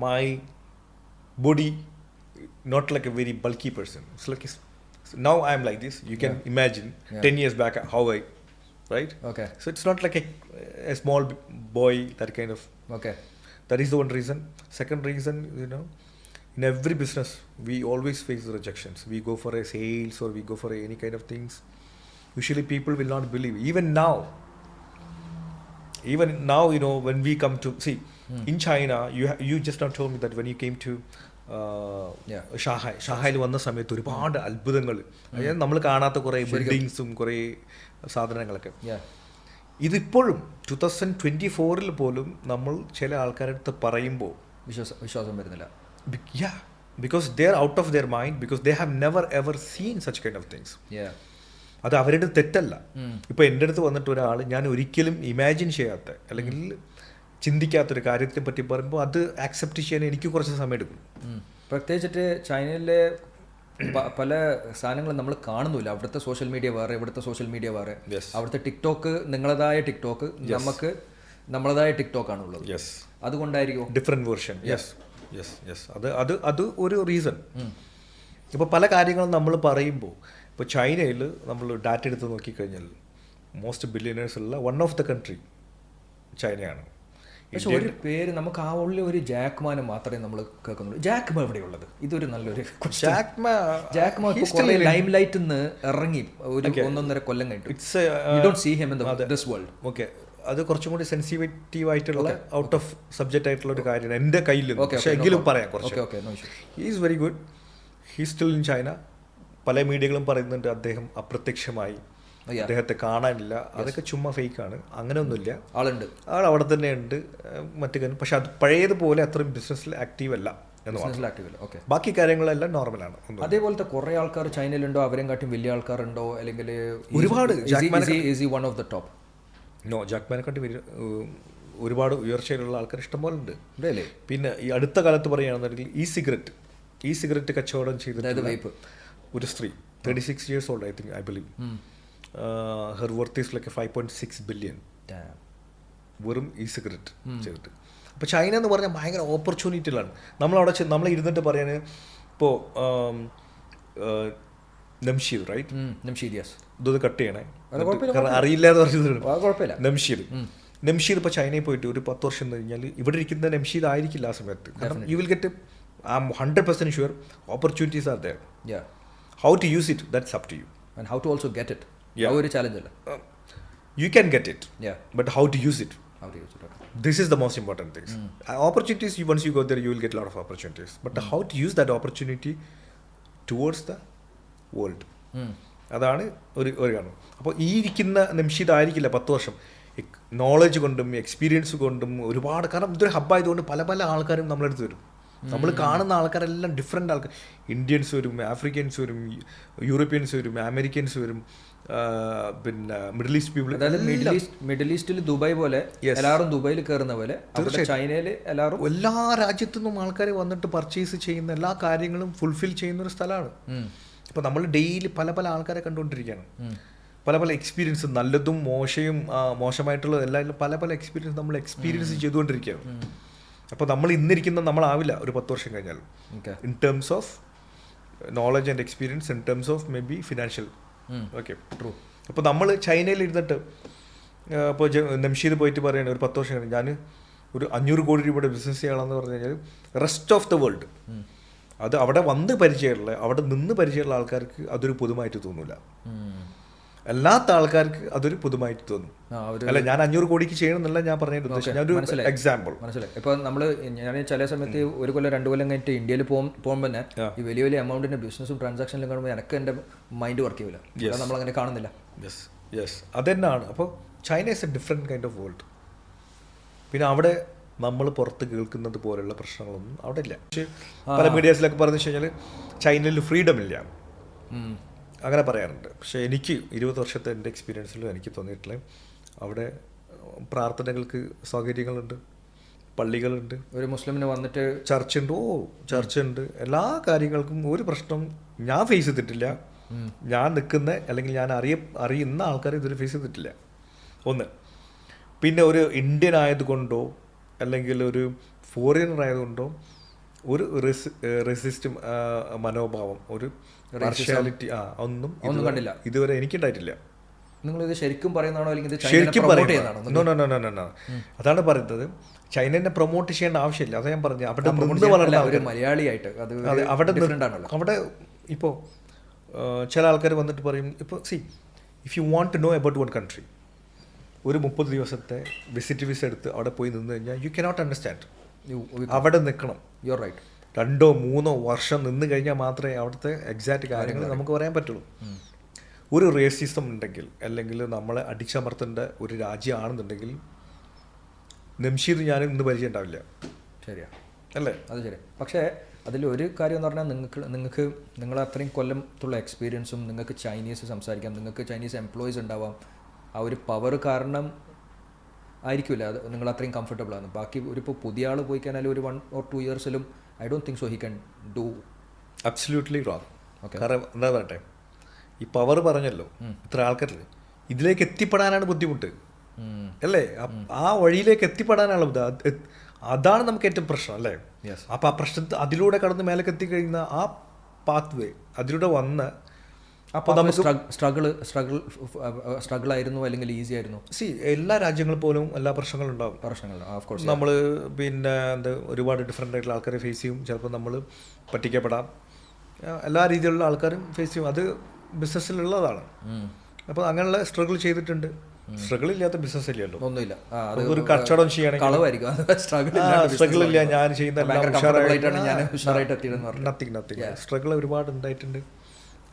My body, not like a very bulky person. It's like now I'm like this. You can imagine 10 years back how I, right? Okay. So it's not like a small boy, that kind of. Okay. That is the one reason. Second reason, in every business we always face the rejections. We go for a sales or we go for any kind of things. Usually people will not believe. Even now, when we come to see in China, you just not told me that when you came to ഷാഹായിൽ വന്ന സമയത്ത് ഒരുപാട് അത്ഭുതങ്ങൾ, അതായത് നമ്മൾ കാണാത്ത കുറേ ബിൽഡിങ്സും കുറേ സാധനങ്ങളൊക്കെ. ഇതിപ്പോഴും 2024 പോലും നമ്മൾ ചില ആൾക്കാരടുത്ത് പറയുമ്പോൾ വിശ്വാസം വരുന്നില്ല. Because they are out of their mind, because they have never ever seen such kind of things. അത് അവരുടെ തെറ്റല്ല. ഇപ്പോൾ എൻ്റെ അടുത്ത് വന്നിട്ട് ഒരാൾ ഞാൻ ഒരിക്കലും ഇമാജിൻ ചെയ്യാത്ത അല്ലെങ്കിൽ ചിന്തിക്കാത്തൊരു കാര്യത്തിനെ പറ്റി പറയുമ്പോൾ അത് ആക്സെപ്റ്റ് ചെയ്യാൻ എനിക്ക് കുറച്ച് സമയം എടുക്കും. പ്രത്യേകിച്ചിട്ട് ചൈനയിലെ പല സാധനങ്ങളും നമ്മൾ കാണുന്നില്ല. അവിടുത്തെ സോഷ്യൽ മീഡിയ വേറെ, ഇവിടുത്തെ സോഷ്യൽ മീഡിയ വേറെ. അവിടുത്തെ ടിക്ടോക്ക് നിങ്ങളതായ ടിക്ടോക്ക്, നമുക്ക് നമ്മളതായ ടിക്ടോക്ക് ആണുള്ളത്. അതുകൊണ്ടായിരിക്കും ഡിഫറെൻറ്റ് വേർഷൻ. അത് ഒരു റീസൺ. ഇപ്പോൾ പല കാര്യങ്ങളും നമ്മൾ പറയുമ്പോൾ, ഇപ്പോൾ ചൈനയിൽ നമ്മൾ ഡാറ്റ എടുത്ത് നോക്കിക്കഴിഞ്ഞാൽ മോസ്റ്റ് ബില്യനേഴ്സ് ഉള്ള വൺ ഓഫ് ദ കൺട്രി ചൈനയാണ്. പക്ഷെ ഒരു പേര് നമുക്ക് ആ ഉള്ള ഒരു ജാക്മാനെ മാത്രമേ നമ്മൾ കേൾക്കുന്നുള്ളൂ. ജാക്മ എവിടെയുള്ളത്? ഇതൊരു നല്ലൊരു ജാക്മ ലൈം ലൈറ്റിൽ നിന്ന് ഇറങ്ങി ഒരു 1.5 കൊല്ലം കഴിഞ്ഞു. You don't see him in this world. Okay, അത് കുറച്ചും കൂടി സെൻസിറ്റീവ് ആയിട്ടുള്ള ഔട്ട് ഓഫ് സബ്ജക്റ്റ് ആയിട്ടുള്ള ഒരു കാര്യമാണ് എൻ്റെ കയ്യിൽ. പക്ഷേ എങ്കിലും പറയാം കുറച്ച്. He is very good. He still in China. പല മീഡിയകളും പറയുന്നുണ്ട് അദ്ദേഹം അപ്രത്യക്ഷമായി, അദ്ദേഹത്തെ കാണാനില്ല, അതൊക്കെ ചുമ്മാ ഫേക്കാണ്. അങ്ങനെയൊന്നുമില്ല, ആളുണ്ട്, ആൾ അവിടെ തന്നെ ഉണ്ട്. പക്ഷെ അത് പഴയതുപോലെ അത്രയും ബിസിനസ്സിൽ ആക്റ്റീവ് അല്ല എന്ന് പറഞ്ഞു. ബാക്കി കാര്യങ്ങളെല്ലാം നോർമലാണ്. അതേപോലത്തെ കുറെ ആൾക്കാർ ചൈനയിലുണ്ടോ? അവരെയും കാട്ടും വലിയ ആൾക്കാരുണ്ടോ? അല്ലെങ്കിൽ ഒരുപാട് ജാക്മാനെക്കാട്ടി ഒരുപാട് ഉയർച്ചയിലുള്ള ആൾക്കാർ ഇഷ്ടംപോലെ ഉണ്ട്. പിന്നെ ഈ അടുത്ത കാലത്ത് പറയുകയാണെന്നുണ്ടെങ്കിൽ ഈ സിഗരറ്റ് കച്ചവടം ചെയ്തിട്ട് ഒരു സ്ത്രീ 36 years old, I believe. Her worth is like a 5.6 billion. വെറും ഈ സിഗരറ്റ് ചെയ്തിട്ട്. അപ്പോൾ ചൈന എന്ന് പറഞ്ഞാൽ ഭയങ്കര ഓപ്പർച്യൂണിറ്റികളാണ്. നമ്മൾ ഇരുന്നിട്ട് പറയാൻ ഇപ്പോൾ നംഷീർ, റൈറ്റ്? ഇതൊന്ന് കട്ട് ചെയ്യണേ, കാരണം അറിയില്ല എന്ന് പറഞ്ഞത്. നംഷീർ ഇപ്പോൾ ചൈനയിൽ പോയിട്ട് ഒരു 10 വർഷം കഴിഞ്ഞാൽ ഇവിടെ ഇരിക്കുന്ന നംഷീർ ആയിരിക്കില്ല ആ സമയത്ത്. കാരണം you will get I'm 100% sure opportunities are there. Yeah. How to use it, that's up to you. And how to also get it. Yeah. How ഒരു challenge അല്ല. You can get it. Yeah. But how to use it? How to use it. Okay. This is the most important thing. Opportunities, once you go there, you will get a lot of opportunities. But how to use that opportunity towards the world. അതാണ് ഒരു കാരണം. അപ്പോൾ ഈ ഇരിക്കുന്ന നിമിഷിതായിരിക്കില്ല 10 വർഷം knowledge കൊണ്ടും experience കൊണ്ടും ഒരുപാട്, കാരണം ഇതൊരു ഹബ്ബായതുകൊണ്ട് പല പല ആൾക്കാരും നമ്മളെടുത്ത് വരും. നമ്മൾ കാണുന്ന ആൾക്കാരെല്ലാം ഡിഫറെൻ്റ് ആൾക്കാർ, ഇന്ത്യൻസ് വരും, ആഫ്രിക്കൻസ് വരും, യൂറോപ്യൻസ് വരും, അമേരിക്കൻസ് വരും, പിന്നെ മിഡിൽ ഈസ്റ്റ് പീപ്പിൾ. മിഡിൽ ഈസ്റ്റിൽ ദുബായ് പോലെ എല്ലാവരും ദുബായിൽ കയറുന്ന പോലെ ചൈനയിൽ എല്ലാവരും എല്ലാ രാജ്യത്തു നിന്നും ആൾക്കാർ വന്നിട്ട് പർച്ചേസ് ചെയ്യുന്ന എല്ലാ കാര്യങ്ങളും ഫുൾഫിൽ ചെയ്യുന്ന ഒരു സ്ഥലമാണ്. അപ്പോൾ നമ്മൾ ഡെയിലി പല പല ആൾക്കാരെ കണ്ടുകൊണ്ടിരിക്കുകയാണ്. പല പല എക്സ്പീരിയൻസ്, നല്ലതും മോശമായിട്ടുള്ള എല്ലാം പല പല എക്സ്പീരിയൻസ് നമ്മൾ എക്സ്പീരിയൻസ് ചെയ്തുകൊണ്ടിരിക്കുകയാണ്. അപ്പോൾ നമ്മൾ ഇന്നിരിക്കുന്ന നമ്മളാവില്ല ഒരു 10 വർഷം കഴിഞ്ഞാൽ, in terms of knowledge and experience, in terms of may be financial. Okay, true. അപ്പോൾ നമ്മൾ ചൈനയിൽ ഇരുന്നിട്ട് ഇപ്പോൾ നംഷീദ് പോയിട്ട് പറയുകയാണ് ഒരു 10 വർഷം കഴിഞ്ഞ് ഞാൻ ഒരു 500 കോടി രൂപയുടെ ബിസിനസ് ചെയ്യണമെന്ന് പറഞ്ഞു കഴിഞ്ഞാൽ റെസ്റ്റ് ഓഫ് ദ വേൾഡ്, അത് അവിടെ വന്ന് പരിചയമുള്ള, അവിടെ നിന്ന് പരിചയമുള്ള ആൾക്കാർക്ക് അതൊരു പുതുമായിട്ട് തോന്നില്ല. അല്ലാത്ത ആൾക്കാർക്ക് അതൊരു പുതുമായിട്ട് തോന്നും. അല്ല, ഞാൻ 500 കോടിക്ക് ചെയ്യണമെന്നല്ല ഞാൻ പറഞ്ഞതിൻ്റെ ഉദ്ദേശം, ഞാനൊരു എക്സാമ്പിൾ മനസ്സിലായി. ഇപ്പോൾ നമ്മൾ ഞാൻ ചില സമയത്ത് 1 കൊല്ലം 2 കൊല്ലം കഴിഞ്ഞിട്ട് ഇന്ത്യയിൽ പോകുമ്പോൾ തന്നെ ഈ വലിയ വലിയ എമൗണ്ടിൻ്റെ ബിസിനസ്സും ട്രാൻസാക്ഷനിലും കാണുമ്പോൾ എനിക്ക് എൻ്റെ മൈൻഡ് വർക്ക് ചെയ്യില്ല, നമ്മളങ്ങനെ കാണുന്നില്ല. യെസ് അതെന്നാണ്. അപ്പോൾ China is A different kind of world. പിന്നെ അവിടെ നമ്മൾ പുറത്ത് കേൾക്കുന്നത് പോലുള്ള പ്രശ്നങ്ങളൊന്നും അവിടെ ഇല്ല. പക്ഷേ പല മീഡിയാസിലൊക്കെ പറഞ്ഞു വെച്ച് കഴിഞ്ഞാൽ ചൈനയിൽ ഫ്രീഡം ഇല്ല, അങ്ങനെ പറയാറുണ്ട്. പക്ഷേ എനിക്ക് 20 വർഷത്തെ എൻ്റെ എക്സ്പീരിയൻസിൽ എനിക്ക് തോന്നിയിട്ടുള്ള അവിടെ പ്രാർത്ഥനകൾക്ക് സൗകര്യങ്ങളുണ്ട്, പള്ളികളുണ്ട്, ഒരു മുസ്ലിമിന് വന്നിട്ട് ചർച്ചുണ്ട്, ചർച്ചുണ്ട്, എല്ലാ കാര്യങ്ങൾക്കും ഒരു പ്രശ്നം ഞാൻ ഫേസ് ചെയ്തിട്ടില്ല. ഞാൻ നിൽക്കുന്ന അല്ലെങ്കിൽ ഞാൻ അറിയുന്ന ആൾക്കാർ ഇതൊരു ഫേസ് ചെയ്തിട്ടില്ല. ഒന്ന്, പിന്നെ ഒരു ഇന്ത്യൻ ആയതുകൊണ്ടോ അല്ലെങ്കിൽ ഒരു ഫോറിനർ ആയതുകൊണ്ടോ ഒരു റെസിസ്റ്റ് മനോഭാവം, ഒരു പാർഷ്യാലിറ്റി ഒന്നും കണ്ടില്ല, ഇതുവരെ എനിക്കുണ്ടായിട്ടില്ല. നിങ്ങളിത് ശരിക്കും പറയുന്നതാണോ അല്ലെങ്കിൽ ശരിക്കും പറയുന്നതാണോ? അതാണ് പറയുന്നത്. ചൈനനെ പ്രൊമോട്ട് ചെയ്യേണ്ട ആവശ്യമില്ല. അതാ ഞാൻ പറഞ്ഞു. അവിടെ നിന്ന് വളർന്ന മലയാളിയായിട്ട് അവിടെ ഇപ്പോൾ ചില ആൾക്കാർ വന്നിട്ട് പറയും, ഇപ്പോൾ if you want to know about one country, ഒരു 30 ദിവസത്തെ വിസിറ്റ് വിസ എടുത്ത് അവിടെ പോയി നിന്ന് കഴിഞ്ഞാൽ യു കനോട്ട് അണ്ടർസ്റ്റാൻഡ്. അവിടെ നിൽക്കണം. You are right. 2-3 വർഷം നിന്ന് കഴിഞ്ഞാൽ മാത്രമേ അവിടുത്തെ എക്സാക്റ്റ് കാര്യങ്ങൾ നമുക്ക് പറയാൻ പറ്റുള്ളൂ. ഒരു റേസിസം ഉണ്ടെങ്കിൽ അല്ലെങ്കിൽ നമ്മളെ അടിച്ചമർത്തേണ്ട ഒരു രാജ്യമാണെന്നുണ്ടെങ്കിൽ നംഷീദ് ഞാനും ഇന്ന് പരിചയം ഉണ്ടാവില്ല. ശരിയാ അല്ലേ? അത് ശരി. പക്ഷേ അതിലൊരു കാര്യം എന്ന് പറഞ്ഞാൽ നിങ്ങൾ അത്രയും കൊല്ലത്തുള്ള എക്സ്പീരിയൻസും, നിങ്ങൾക്ക് ചൈനീസ് സംസാരിക്കാം, നിങ്ങൾക്ക് ചൈനീസ് എംപ്ലോയീസ് ഉണ്ടാവാം, ആ ഒരു പവർ കാരണം ആയിരിക്കില്ല അത് നിങ്ങൾ അത്രയും കംഫർട്ടബിൾ ആണ്. ബാക്കി ഇപ്പോൾ പുതിയ ആൾ പോയി കഴിഞ്ഞാൽ ഒരു 1 or 2 ഇയേഴ്സിലും I don't think so he can do. Absolutely wrong. കാരണം എന്താ പറയട്ടെ, ഈ പവർ പറഞ്ഞല്ലോ, ഇത്ര ആൾക്കാരില്ല, ഇതിലേക്ക് എത്തിപ്പെടാനാണ് ബുദ്ധിമുട്ട് അല്ലേ? ആ വഴിയിലേക്ക് എത്തിപ്പെടാനാണ് അതാണ് നമുക്ക് ഏറ്റവും പ്രശ്നം അല്ലേ? അപ്പോൾ ആ പ്രശ്നത്തെ അതിലൂടെ കടന്ന് മേലേക്ക് എത്തിക്കഴിയുന്ന ആ പാത്ത് വേ അതിലൂടെ വന്ന് അപ്പോൾ നമുക്ക് സ്ട്രഗിൾ ആയിരുന്നു അല്ലെങ്കിൽ ഈസി ആയിരുന്നു? എല്ലാ രാജ്യങ്ങളിൽ പോലും എല്ലാ പ്രശ്നങ്ങളും ഉണ്ടാവും. ഓഫ്കോഴ്സ് നമ്മൾ പിന്നെ ഒരുപാട് ഡിഫറെൻ്റ് ആയിട്ടുള്ള ആൾക്കാരെ ഫേസ് ചെയ്യും. ചിലപ്പോൾ നമ്മൾ പറ്റിക്കപ്പെടാം, എല്ലാ രീതിയിലുള്ള ആൾക്കാരും ഫേസ് ചെയ്യും. അത് ബിസിനസ്സിലുള്ളതാണ്. അപ്പോൾ അങ്ങനെയുള്ള സ്ട്രഗിൾ ചെയ്തിട്ടുണ്ട്. സ്ട്രഗിൾ ഇല്ലാത്ത ബിസിനസ് ഇല്ലല്ലോ, ഒന്നുമില്ല. ഒരു കച്ചവടം ചെയ്യണമെങ്കിൽ സ്ട്രഗിൾ ഇല്ല. ഞാൻ ചെയ്യുന്ന നത്തിങ് സ്ട്രഗിൾ ഒരുപാട് ഉണ്ടായിട്ടുണ്ട്.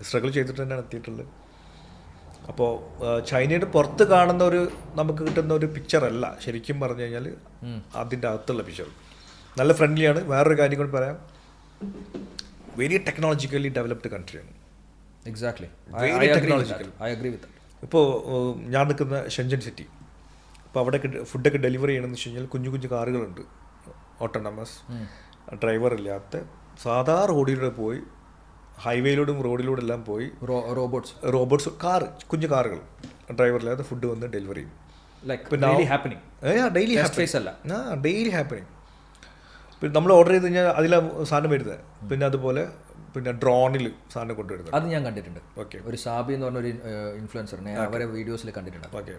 സ്ട്രഗിൾ ചെയ്തിട്ട് തന്നെയാണ് എത്തിയിട്ടുള്ളത്. അപ്പോൾ ചൈനയുടെ പുറത്ത് കാണുന്ന ഒരു നമുക്ക് കിട്ടുന്ന ഒരു പിക്ചറല്ല ശരിക്കും പറഞ്ഞു കഴിഞ്ഞാൽ അതിൻ്റെ അകത്തുള്ള പിക്ചർ. നല്ല ഫ്രണ്ട്ലിയാണ്. വേറൊരു കാര്യം കൂടി പറയാം, വെരി ടെക്നോളജിക്കലി ഡെവലപ്ഡ് കൺട്രിയാണ്. Exactly, very technological. ഇപ്പോൾ ഞാൻ നിൽക്കുന്ന ഷെൻജൻ സിറ്റി, അപ്പോൾ അവിടെ ഫുഡൊക്കെ ഡെലിവറി ചെയ്യണമെന്ന് വെച്ച് കഴിഞ്ഞാൽ കുഞ്ഞു കുഞ്ഞു കാറുകളുണ്ട്, ഓട്ടോണമസ്, ഡ്രൈവർ ഇല്ലാത്ത, സാധാ റോഡിലൂടെ പോയി, ഹൈവേയിലൂടെയും റോഡിലൂടെ എല്ലാം പോയി റോബോട്ട്സ് കുഞ്ഞു കാറുകൾ, ഡ്രൈവറില്ലാതെ ഫുഡ് വന്ന് ഡെലിവറി ചെയ്യും. Daily happening. പിന്നെ നമ്മൾ ഓർഡർ ചെയ്ത് കഴിഞ്ഞാൽ അതിലാണ് സാധനം വരുന്നത്. പിന്നെ അതുപോലെ പിന്നെ ഡ്രോണിൽ സാധനം കൊണ്ടുവരുന്നത് അത് ഞാൻ കണ്ടിട്ടുണ്ട്. ഓക്കെ, ഒരു സാബി എന്ന് പറഞ്ഞൊരു ഇൻഫ്ലുവൻസറിനെ അവരെ വീഡിയോസിൽ കണ്ടിട്ടുണ്ട്. ഓക്കെ,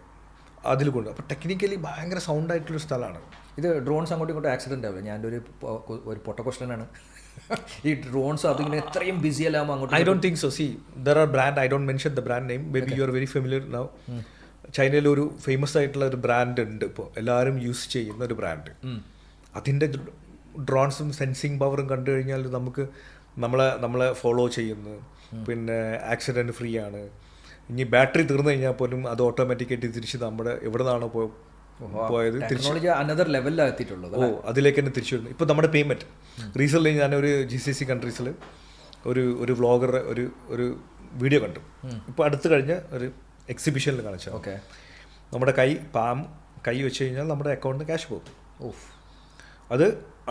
അതിൽ കൊണ്ട് അപ്പോൾ ടെക്നിക്കലി ഭയങ്കര സൗണ്ട് ആയിട്ടുള്ളൊരു സ്ഥലമാണ് ഇത്. ഡ്രോൺസ് അങ്ങോട്ടും ഇങ്ങോട്ടും ആക്സിഡൻ്റ് ആവില്ല. ഞാൻ ഒരു പൊട്ട ക്വസ്റ്റ്യനാണ്. ഈ ഡ്രോൺസ് അതിങ്ങനെ ഇത്രയും ബിസി അല്ലാകുമ്പോൾ അങ്ങോട്ട് I don't think so. See, there are brand, I don't mention the brand name. Maybe you are very familiar now. ചൈനയിൽ ഒരു ഫേമസ് ആയിട്ടുള്ള ഒരു ബ്രാൻഡ് ഉണ്ട് ഇപ്പോൾ എല്ലാവരും യൂസ് ചെയ്യുന്ന ഒരു ബ്രാൻഡ്. അതിൻ്റെ ഡ്രോൺസും സെൻസിങ് പവറും കണ്ടു കഴിഞ്ഞാൽ നമുക്ക് നമ്മളെ ഫോളോ ചെയ്യുന്നു. പിന്നെ ആക്സിഡൻറ്റ് ഫ്രീ ആണ്. ഇനി ബാറ്ററി തീർന്നു കഴിഞ്ഞാൽ പോലും അത് ഓട്ടോമാറ്റിക്കായിട്ട് തിരിച്ച് നമ്മുടെ എവിടെ നിന്നാണോ പോയത് അനദർ ലെവലിലാണ് എത്തിയിട്ടുള്ളത്. അതിലേക്ക് തന്നെ തിരിച്ചു വരുന്നു. ഇപ്പോൾ നമ്മുടെ പേയ്മെൻറ്റ് റീസെൻ്റ്ലി ഞാനൊരു GCC കൺട്രീസിൽ ഒരു വ്ളോഗർ ഒരു വീഡിയോ കണ്ടു. ഇപ്പോൾ അടുത്ത് കഴിഞ്ഞ ഒരു എക്സിബിഷനിൽ കാണിച്ചു. ഓക്കെ, നമ്മുടെ കൈ വെച്ച് കഴിഞ്ഞാൽ നമ്മുടെ അക്കൗണ്ടിൽ ക്യാഷ് പോകും. അത്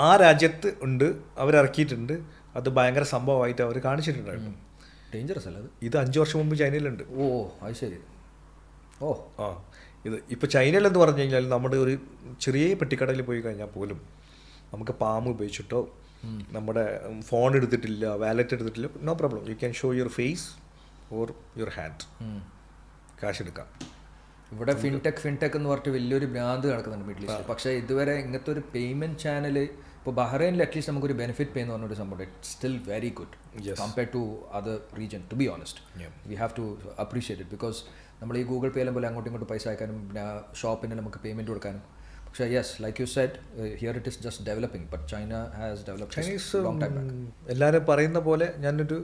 ആ രാജ്യത്ത് ഉണ്ട്, അവരിറക്കിയിട്ടുണ്ട്. അത് ഭയങ്കര സംഭവമായിട്ട് അവർ കാണിച്ചിട്ടുണ്ടായിരുന്നു. ഡേഞ്ചറസ് അല്ല ഇത് 5 വർഷം മുമ്പ് ചൈനയിലുണ്ട്. അത് ശരി. ഇത് ഇപ്പോൾ ചൈനയിലെന്ന് പറഞ്ഞു കഴിഞ്ഞാൽ നമ്മുടെ ഒരു ചെറിയ പെട്ടിക്കടയിൽ പോയി കഴിഞ്ഞാൽ പോലും നമുക്ക് പാമ്പ് ഉപയോഗിച്ചിട്ടോ നമ്മുടെ ഫോൺ എടുത്തിട്ടില്ല, വാലറ്റ് എടുത്തിട്ടില്ല, no problem. You can show your face or your hand, കാശ് എടുക്കാം. ഇവിടെ ഫിൻടെക് എന്ന് പറഞ്ഞിട്ട് വലിയൊരു ഭ്രാന്ത് നടക്കുന്നുണ്ട് മിഡിൽ ഈസ്റ്റ്. പക്ഷേ ഇതുവരെ ഇങ്ങനത്തെ ഒരു പേയ്മെൻറ്റ് ചാനൽ ഇപ്പോൾ ബഹ്റൈനിൽ അറ്റ്ലീസ്റ്റ് നമുക്കൊരു ബെനിഫിറ്റ് പേ എന്ന് പറഞ്ഞൊരു സംഭവം. It's still very good compared to other region, to be honest. We have to appreciate it. Because നമ്മൾ ഈ ഗൂഗിൾ പേയിലും പോലെ അങ്ങോട്ടും ഇങ്ങോട്ടും പൈസ അയക്കാനും പിന്നെ ഷോപ്പിന് നമുക്ക് പേയ്മെൻറ്റ് കൊടുക്കാനും. പക്ഷേ yes, like you said, here it is just developing, but China has developed long time back. എല്ലാവരും പറയുന്ന പോലെ ഞാനൊരു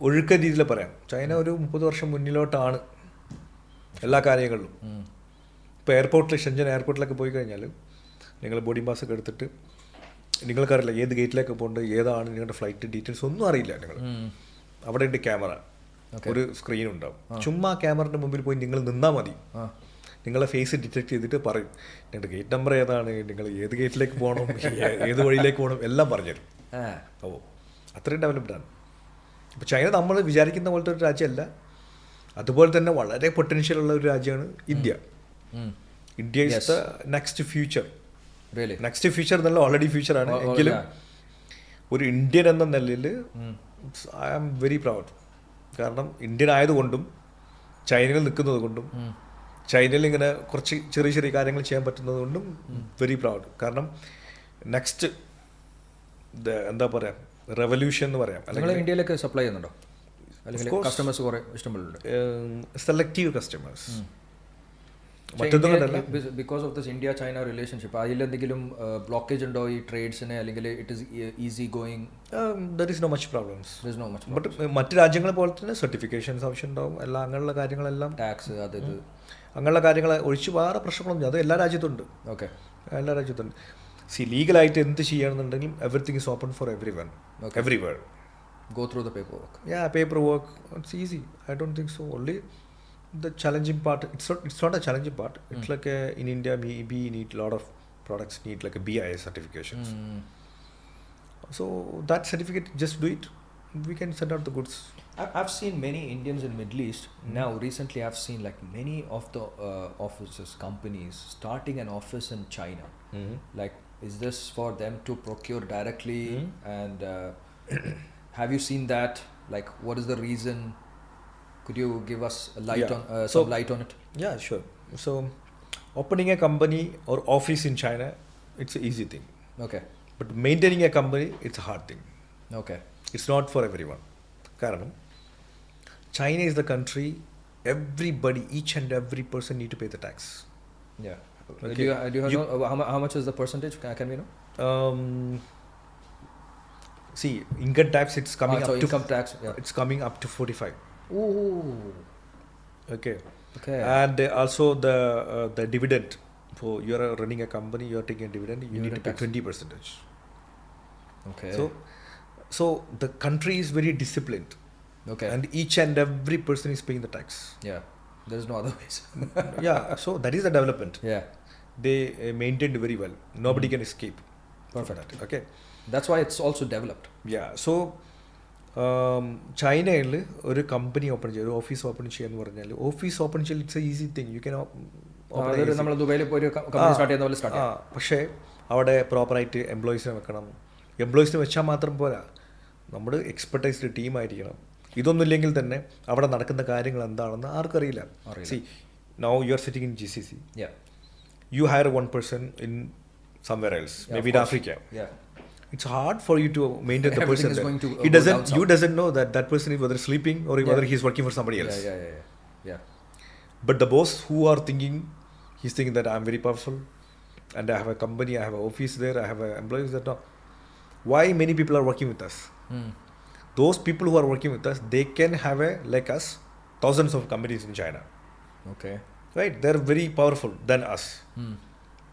ഒഴുക്ക രീതിയിൽ പറയാം, ചൈന ഒരു 30 വർഷം മുന്നിലോട്ടാണ് എല്ലാ കാര്യങ്ങളിലും. ഇപ്പോൾ എയർപോർട്ടിൽ, ഷെൻജൻ എയർപോർട്ടിലൊക്കെ പോയി കഴിഞ്ഞാൽ നിങ്ങൾ ബോർഡിംഗ് പാസ് ഒക്കെ എടുത്തിട്ട് നിങ്ങൾക്കറിയില്ല ഏത് ഗേറ്റിലേക്ക് പോകേണ്ടത്, ഏതാണ് നിങ്ങളുടെ ഫ്ലൈറ്റ് ഡീറ്റെയിൽസ് ഒന്നും അറിയില്ല. നിങ്ങൾ അവിടെ ഉണ്ട് ക്യാമറ, ഒരു സ്ക്രീൻ ഉണ്ടാവും. ചുമ്മാ ക്യാമറയുടെ മുമ്പിൽ പോയി നിങ്ങൾ നിന്നാൽ മതി. നിങ്ങളെ ഫേസ് ഡിറ്റക്ട് ചെയ്തിട്ട് പറയും നിങ്ങളുടെ ഗേറ്റ് നമ്പർ ഏതാണ്, നിങ്ങൾ ഏത് ഗേറ്റിലേക്ക് പോകണം, ഏത് വഴിയിലേക്ക് പോകണം, എല്ലാം പറഞ്ഞുതരും. അത്രയും ഡെവലപ്ഡാണ്. ഇപ്പോൾ ചൈന നമ്മൾ വിചാരിക്കുന്ന പോലത്തെ ഒരു രാജ്യമല്ല. അതുപോലെ തന്നെ വളരെ പൊട്ടൻഷ്യൽ ഉള്ള ഒരു രാജ്യമാണ് India. India is the next future. Next future എന്നല്ല, ഓൾറെഡി ഫ്യൂച്ചറാണ്. എങ്കിലും ഒരു ഇന്ത്യൻ എന്ന നിലയിൽ ഐ ആം വെരി പ്രൗഡ്. കാരണം ഇന്ത്യൻ ആയതുകൊണ്ടും ചൈനയിൽ നിൽക്കുന്നത് കൊണ്ടും ചൈനയിൽ ഇങ്ങനെ കുറച്ച് ചെറിയ ചെറിയ കാര്യങ്ങൾ ചെയ്യാൻ പറ്റുന്നത് കൊണ്ടും വെരി പ്രൗഡ്. കാരണം നെക്സ്റ്റ് എന്താ പറയുക, റെവല്യൂഷൻ എന്ന് പറയാം. അല്ലെങ്കിൽ ഇന്ത്യയിലേക്ക് സപ്ലൈ ചെയ്യുന്നുണ്ടോ? അല്ലെങ്കിൽ കസ്റ്റമേഴ്സ് കുറേ ഇഷ്ടംപോലെ selective customers. Because of this India China relationship അതിലെന്തെങ്കിലും ബ്ലോക്കേജ് ഉണ്ടോ ഈ ട്രേഡ്സിനെ, അല്ലെങ്കിൽ it is easy going? There is no much problems. But മറ്റ് രാജ്യങ്ങളെ പോലെ തന്നെ സർട്ടിഫിക്കേഷൻസ് ആവശ്യം ഉണ്ടാവും, എല്ലാം അങ്ങനെയുള്ള കാര്യങ്ങളെല്ലാം, ടാക്സ് അത് ഇത് അങ്ങനെയുള്ള കാര്യങ്ങൾ ഒഴിച്ച് വേറെ പ്രശ്നങ്ങളൊന്നും അത് എല്ലാ രാജ്യത്തുണ്ട്. ഓക്കെ, എല്ലാ രാജ്യത്തുണ്ട്. ലീഗലായിട്ട് എന്ത് ചെയ്യണമെന്നുണ്ടെങ്കിലും everything is open for everyone, everywhere. Go through the paperwork. Yeah, paperwork, it's easy. I don't think so. Only the challenging part, it's not a challenging part. It's like in India maybe you need a lot of products need like a BIS certifications. So that certificate, just do it. We can send out the goods. I've seen many Indians in Middle East. Now recently I've seen like many of the offices, companies starting an office in China. Like, is this for them to procure directly? And have you seen that? Like, what is the reason? Could you give us a light on some light on it? Yeah, sure. So, opening a company or office in China, it's an easy thing. Okay. But maintaining a company, it's a hard thing. Okay. It's not for everyone. Karanam, China is the country. Everybody, each and every person need to pay the tax. Yeah. Okay. Do you know how much is the percentage? Can we know? See, income tax, it's coming up to income tax. Yeah. It's coming up to 45. Ooh. Okay. Okay. And also the dividend. For you're running a company, you're taking a dividend. You need to pay 20%. Okay. So the country is very disciplined. Okay. And each and every person is paying the tax. Yeah. There's no other ways. Yeah. So that is the development. Yeah. They maintained very well. Nobody can escape. Perfect. That. Okay. That's why it's also developed. Yeah. So ചൈനയിൽ ഒരു company open ചെയ്യുക, ഒരു office open ചെയ്യുക എന്ന് പറഞ്ഞാൽ office open ചെയ്യൽ it's A easy thing. You can നമ്മൾ ദുബൈയിൽ പോയി ഒരു കമ്പനി സ്റ്റാർട്ട് ചെയ്യുന്ന പോലെ സ്റ്റാർട്ട്. പക്ഷേ അവിടെ പ്രോപ്പറായിട്ട് എംപ്ലോയീസിനെ വെക്കണം. എംപ്ലോയീസിനെ വെച്ചാൽ മാത്രം പോരാ, നമ്മൾ എക്സ്പെർട്ടൈസ്ഡ് ടീമായിരിക്കണം. ഇതൊന്നും ഇല്ലെങ്കിൽ തന്നെ അവിടെ നടക്കുന്ന കാര്യങ്ങൾ എന്താണെന്ന് ആർക്കറിയില്ല. See now you are sitting in GCC. Yeah. You hire one person in somewhere else, maybe in Africa. Yeah. it's hard for you to maintain the Everything person is there. going to, He go doesn't, down you south. doesn't know that that person is whether sleeping or Yeah. whether he's working for somebody else. Yeah. But the boss who are thinking, he's thinking that I'm very powerful and I have a company, I have an office there, I have employees that. No. Why many people are working with us? Those people who are working with us, they can have like us, thousands of companies in China. Okay. Right? They're very powerful than us.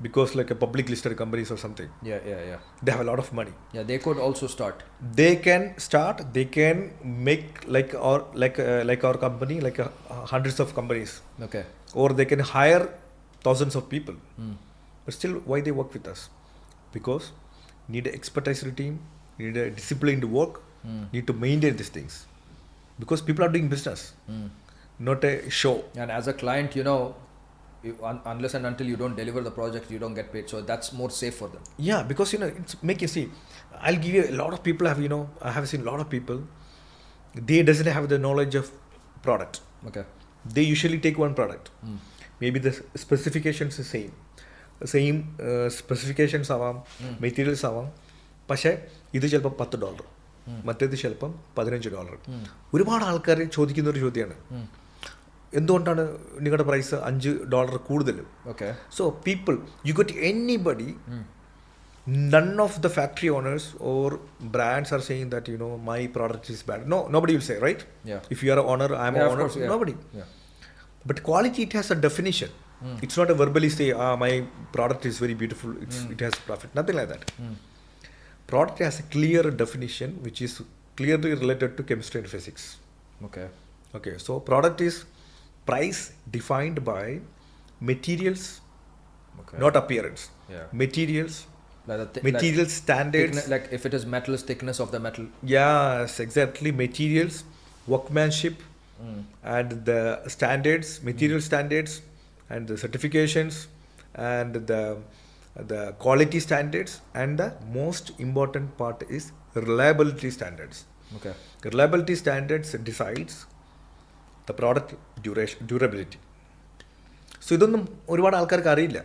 Because like a public listed companies or something. Yeah. They have a lot of money. Yeah, they could also start. They can start, they can make like our company, like hundreds of companies. Okay. Or they can hire thousands of people. But still, why they work with us? Because need an expertise team, need a disciplined work, need to maintain these things. Because people are doing business, not a show. And as a client, you know, unless and until you don't deliver the project, you don't get paid. So that's more safe for them. Yeah, because you know, it's make you see. I'll give you a lot of people have, you know, I have seen a lot of people, they doesn't have the knowledge of product. Okay. They usually take one product. Maybe the specifications is same specifications ആവാം, materials ആവാം, പക്ഷേ ഇത് ചിലപ്പോൾ $10, മറ്റേത് ചിലപ്പം $15. ഒരുപാട് ആൾക്കാർ ചോദിക്കുന്ന ഒരു ചോദ്യമാണ്, എന്തുകൊണ്ടാണ് നിങ്ങളുടെ പ്രൈസ് $5 കൂടുതൽ? Okay. So people, you got anybody, none of the factory owners or brands are saying that, you know, my product is bad. No, nobody will say, right? Yeah. If you are an owner, I'm Yeah, an of owner, course, yeah. nobody. Yeah. But quality, it has a definition. It's not a verbally say, my product is very beautiful, it has profit, nothing like that. Product has a clear definition which is clearly related to chemistry and physics. Okay, so product is price defined by materials, not appearance. Yeah. Materials, Like material standards. like if it is metal, is thickness of the metal. Yes, exactly. Materials, workmanship, and the standards, material standards, and the certifications, and the quality standards, and the most important part is reliability standards. Okay. Reliability standards decides the product durability. So ഇതൊന്നും ഒരുപാട് ആൾക്കാർക്ക് അറിയില്ല.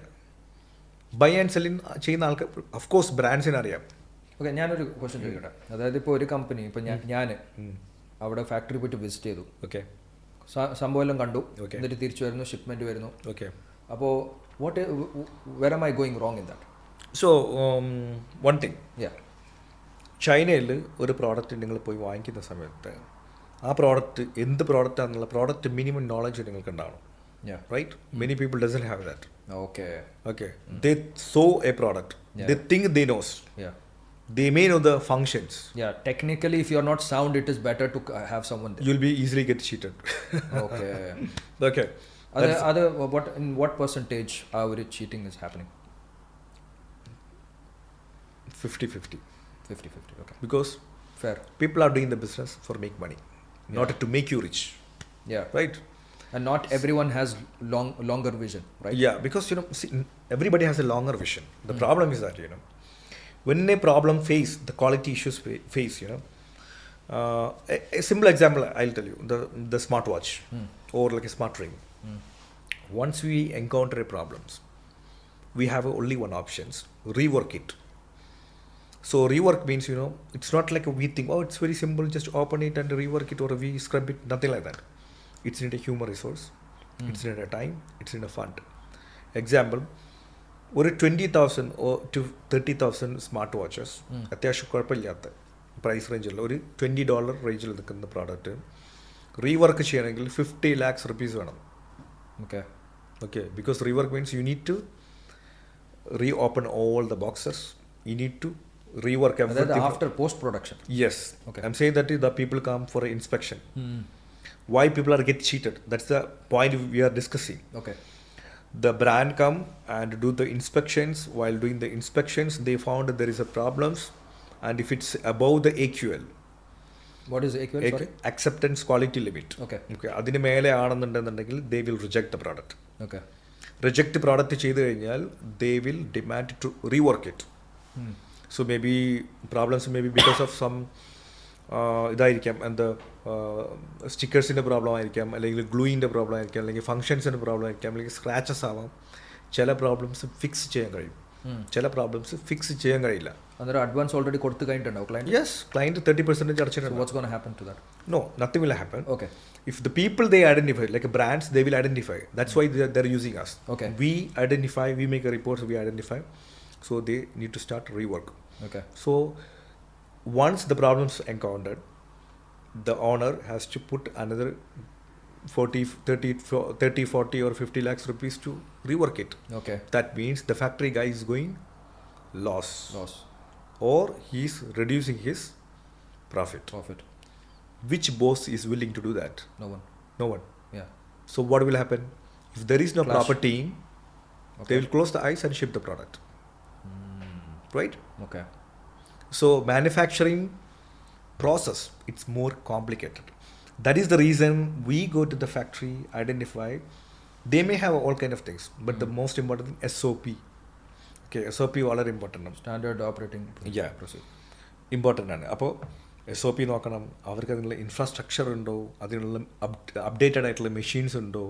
By and selling ചെയ്യുന്ന ആൾക്കാർ, of course ബ്രാൻഡ്സിന് അറിയാം. Okay, ഞാനൊരു question ചോദിക്കട്ടെ. അതായത് ഇപ്പോൾ ഒരു കമ്പനി, ഇപ്പോൾ ഞാൻ അവിടെ ഫാക്ടറി പോയിട്ട് വിസിറ്റ് ചെയ്തു. ഓക്കെ, സംഭവം എല്ലാം കണ്ടു, എന്നിട്ട് തിരിച്ചു വരുന്നു, ഷിപ്മെൻറ്റ് വരുന്നു. ഓക്കെ, അപ്പോൾ where am I going wrong in that? So one thing, Yeah. ചൈനയിൽ ഒരു പ്രോഡക്റ്റ് നിങ്ങൾ പോയി വാങ്ങിക്കുന്ന സമയത്ത് ആ പ്രോഡക്റ്റ് എന്ത് പ്രോഡക്റ്റാണെന്നുള്ള പ്രോഡക്റ്റ് മിനിമം നോളജ് നിങ്ങൾക്ക് ഉണ്ടാവണം. Yeah. Right? Many people doesn't have that. Okay. They saw a product. Yeah. They think they knows. Yeah. They may know the functions. Yeah. Technically, if you're not sound, it is better to have someone there. You'll be easily get cheated. Okay. Okay. In what percentage our cheating is happening? 50-50. 50-50. Okay. Because Fair. people are doing the business for make money, not to make you rich. Yeah. Right? And not everyone has longer vision, right? Yeah, because you know, see, everybody has a longer vision. The problem is that, you know, when a problem face, the quality issues face, you know, a simple example I'll tell you, the smartwatch or like a smart ring. Once we encounter a problems, we have only one options: rework it. So rework means, you know, it's not like we think, oh, it's very simple, just open it and rework it, or we scrub it, nothing like that. It's in a human resource, it's in a time, it's in a fund. Example, ഒരു 20,000 to 30,000 smart watches അത്യാവശ്യം കുഴപ്പമില്ലാത്ത price റേഞ്ചിൽ ഒരു $20 റേഞ്ചിൽ നിൽക്കുന്ന product rework ചെയ്യണമെങ്കിൽ 50 lakhs rupees വേണം. Okay, because rework means you need to reopen all the boxes, you need to rework everything. After post production. Yes. Okay. I'm saying that the people come for an inspection. Why people are get cheated? That's the point we are discussing. Okay. The brand come and do the inspections. While doing the inspections, they found that there is a problems, and if it's above the AQL. What is AQL? Sorry? Acceptance quality limit. Okay. അതിന് മേലെ ആണെന്നുണ്ടെന്നുണ്ടെങ്കിൽ they will reject the product. Okay. Reject the product ചെയ്തു കഴിഞ്ഞാൽ they will demand to rework it. So maybe problems may be because of some ഇതായിരിക്കാം, എന്താ സ്റ്റിക്കേഴ്സിൻ്റെ problem ആയിരിക്കാം, അല്ലെങ്കിൽ ഗ്ലൂയിൻ്റെ problem ആയിരിക്കാം, അല്ലെങ്കിൽ ഫങ്ഷൻസിൻ്റെ problem ആയിരിക്കാം, അല്ലെങ്കിൽ സ്ക്രാച്ചസ് ആവാം. ചില പ്രോബ്ലംസ് ഫിക്സ് ചെയ്യാൻ കഴിയും. ചില പ്രോബ്ലംസ് ഫിക്സ് ചെയ്യാൻ കഴിയില്ല. അന്നേരം അഡ്വാൻസ് ഓൾറെഡി കൊടുത്തു കഴിഞ്ഞിട്ടുണ്ടാവും ക്ലയൻറ്റ്? യെസ്, ക്ലയൻറ്റ് 30% So അടച്ചിട്ടുണ്ട്. what's going to happen to that? No, nothing will happen. Okay. If the people they identify, like brands, they will identify. That's why they're using us. Okay. We identify, we make a report, we identify. So they need to start rework. Okay. So once the problems encountered, the owner has to put another 30, 40 or 50 lakhs rupees to rework it. Okay. That means the factory guy is going loss. Or he's reducing his profit. Which boss is willing to do that? No one. Yeah. So what will happen? If there is no Clash. proper team, Okay. they will close the eyes and ship the product. Right? Okay. So manufacturing process, it's more complicated. That is the reason we go to the factory, identify. They may have all kind of things, but the most important thing, SOP. Okay, SOP വളരെ important ആണ്. Standard operating procedure important ആണ്. അപ്പോൾ SOP നോക്കണം, അവർക്ക് അതിനുള്ള infrastructure ഉണ്ടോ, അതിനുള്ള updated ആയിട്ടുള്ള മെഷീൻസ് ഉണ്ടോ,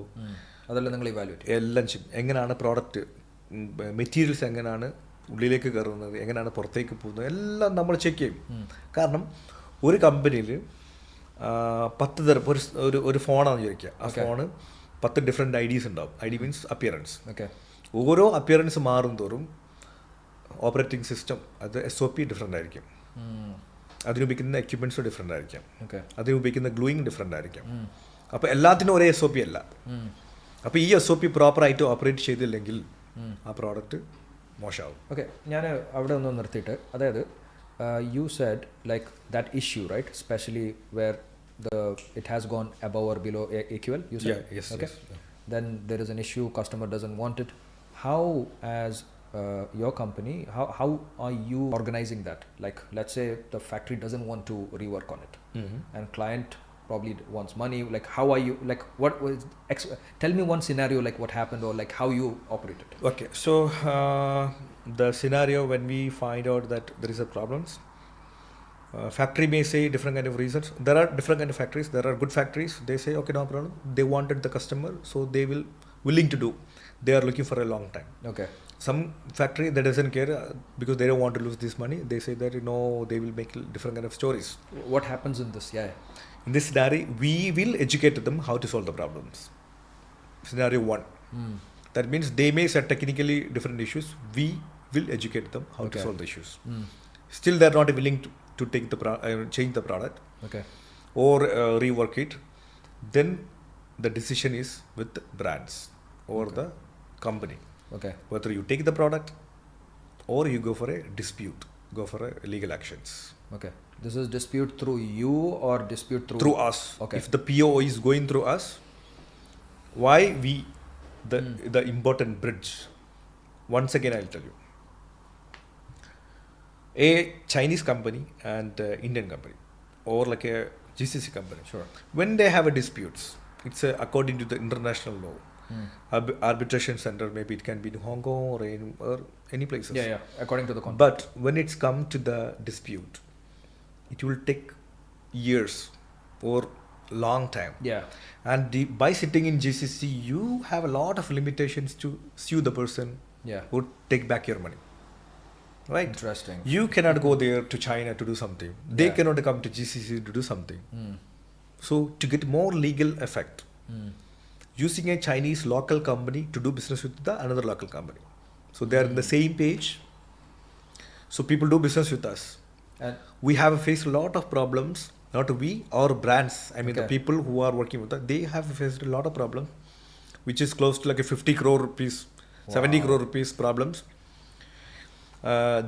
അതെല്ലാം നിങ്ങൾ ഇവാലുവേറ്റ് എല്ലാം ചെയ്യും. എങ്ങനെയാണ് പ്രോഡക്റ്റ് മെറ്റീരിയൽസ് എങ്ങനെയാണ് ഉള്ളിലേക്ക് കയറുന്നത്, എങ്ങനെയാണ് പുറത്തേക്ക് പോകുന്നത്, എല്ലാം നമ്മൾ ചെക്ക് ചെയ്യും. കാരണം ഒരു കമ്പനിയിൽ 10 തരം ഒരു ഫോണാണെന്ന് ചോദിക്കുക, ആ ഫോണ് 10 ഡിഫറെൻറ്റ് IDs ഉണ്ടാവും. ID means appearance. ഓക്കെ. ഓരോ അപ്പിയറൻസ് മാറും തോറും ഓപ്പറേറ്റിംഗ് സിസ്റ്റം അത് SOP ഡിഫറെൻ്റ് ആയിരിക്കും. അതിനുപയോഗിക്കുന്ന എക്യുപ്മെൻറ്റ്സ് ഡിഫറെൻ്റ് ആയിരിക്കാം. അതിനുപയോഗിക്കുന്ന ഗ്ലൂയിങ് ഡിഫറെൻ്റ് ആയിരിക്കാം. അപ്പോൾ എല്ലാത്തിനും ഒരേ SOP അല്ല. അപ്പോൾ ഈ SOP പ്രോപ്പറായിട്ട് ഓപ്പറേറ്റ് ചെയ്തില്ലെങ്കിൽ ആ പ്രോഡക്റ്റ് മോശമാവും. ഓക്കെ, ഞാൻ അവിടെ ഒന്ന് നിർത്തിയിട്ട്, അതായത് you said like that issue, right, especially where it has gone above or below AQL, you said? Yeah, yes. Okay. Yes, yeah. Then there is an issue, customer doesn't want it. How, as your company, how are you organizing that? Like, let's say the factory doesn't want to rework on it, and client probably wants money. Like, how are you, like, what was tell me one scenario, like what happened, or like how you operated. Okay, so the scenario when we find out that there is a problems, factory may say different kind of reasons. There are different kind of factories. There are good factories, they say okay, no problem, they wanted the customer, so they will willing to do. They are looking for a long time. Okay. Some factory that doesn't care because they don't want to lose this money, they say that no, they will make different kind of stories. What happens in this? In this scenario, we will educate them how to solve the problems. Scenario 1. That means they may set technically different issues. We will educate them how to solve the issues. Still, they are not willing to take the change the product. Okay. Or rework it. Then the decision is with the brands or the company. Okay. Whether you take the product or you go for a dispute, go for a legal actions. Okay. This is dispute through you or dispute through us. Okay. If the PO is going through us, why we the important bridge? Once again, I'll tell you. A Chinese company and Indian company, or like a GCC company. Sure. When they have a disputes, it's according to the international law. Arbitration center, maybe it can be in Hong Kong or any places. Yeah, according to the contract. But when it's come to the dispute, it will take years or long time. Yeah. And by sitting in GCC, you have a lot of limitations to sue the person who take back your money. Right? Interesting. You cannot go there to China to do something. They cannot come to GCC to do something. So to get more legal effect, using a Chinese local company to do business with another local company. So they are in the same page. So people do business with us. And we have faced a lot of problems, not we, our brands. I mean the people who are working with us, they have faced a lot of problems, which is close to like a 50 crore rupees, 70 crore rupees problems.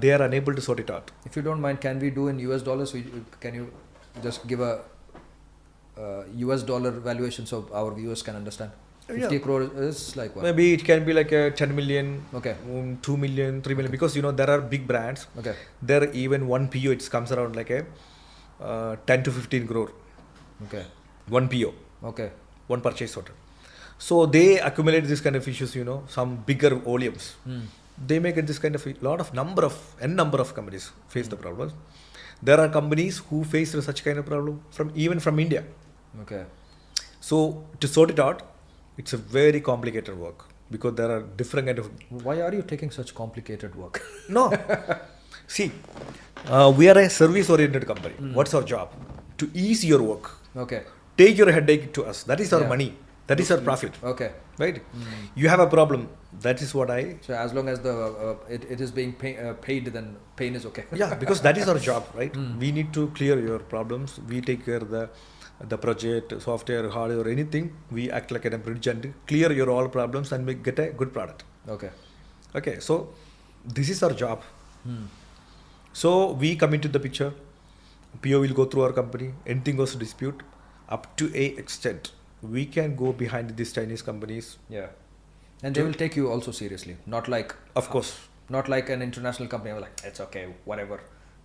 They are unable to sort it out. If you don't mind, can we do in US dollars? Can you just give a US dollar valuation so our viewers can understand? 50 crore is like what? Maybe it can be like a 10 million, okay, 2 million, 3 million, because you know there are big brands. Okay. There even one PO it comes around like a 10 to 15 crore. Okay. One PO. Okay. One purchase order. So they accumulate this kind of issues, you know, some bigger volumes. They make it this kind of number of companies face the problems. There are companies who face such kind of problem even from India. Okay. So to sort it out, it's a very complicated work. because there are different kind of. Why are you taking such complicated work? No. See, we are a service-oriented company. What's our job? To ease your work. Okay. Take your headache to us. That is our Yeah. money. That is our profit. Okay. Right? You have a problem. That is what I. So as long as the it is being paid, then pain is okay. Yeah, because that is our job, right? We need to clear your problems. We take care of the project, software, hardware, anything. We act like a bridge and clear your all problems and get a good product. Okay. Okay, so this is our job. So we come into the picture. PO will go through our company. Anything goes to dispute, up to a extent, we can go behind these Chinese companies. Yeah. And they will take you also seriously, not like Of course, not like an international company. I'm like, it's okay, whatever.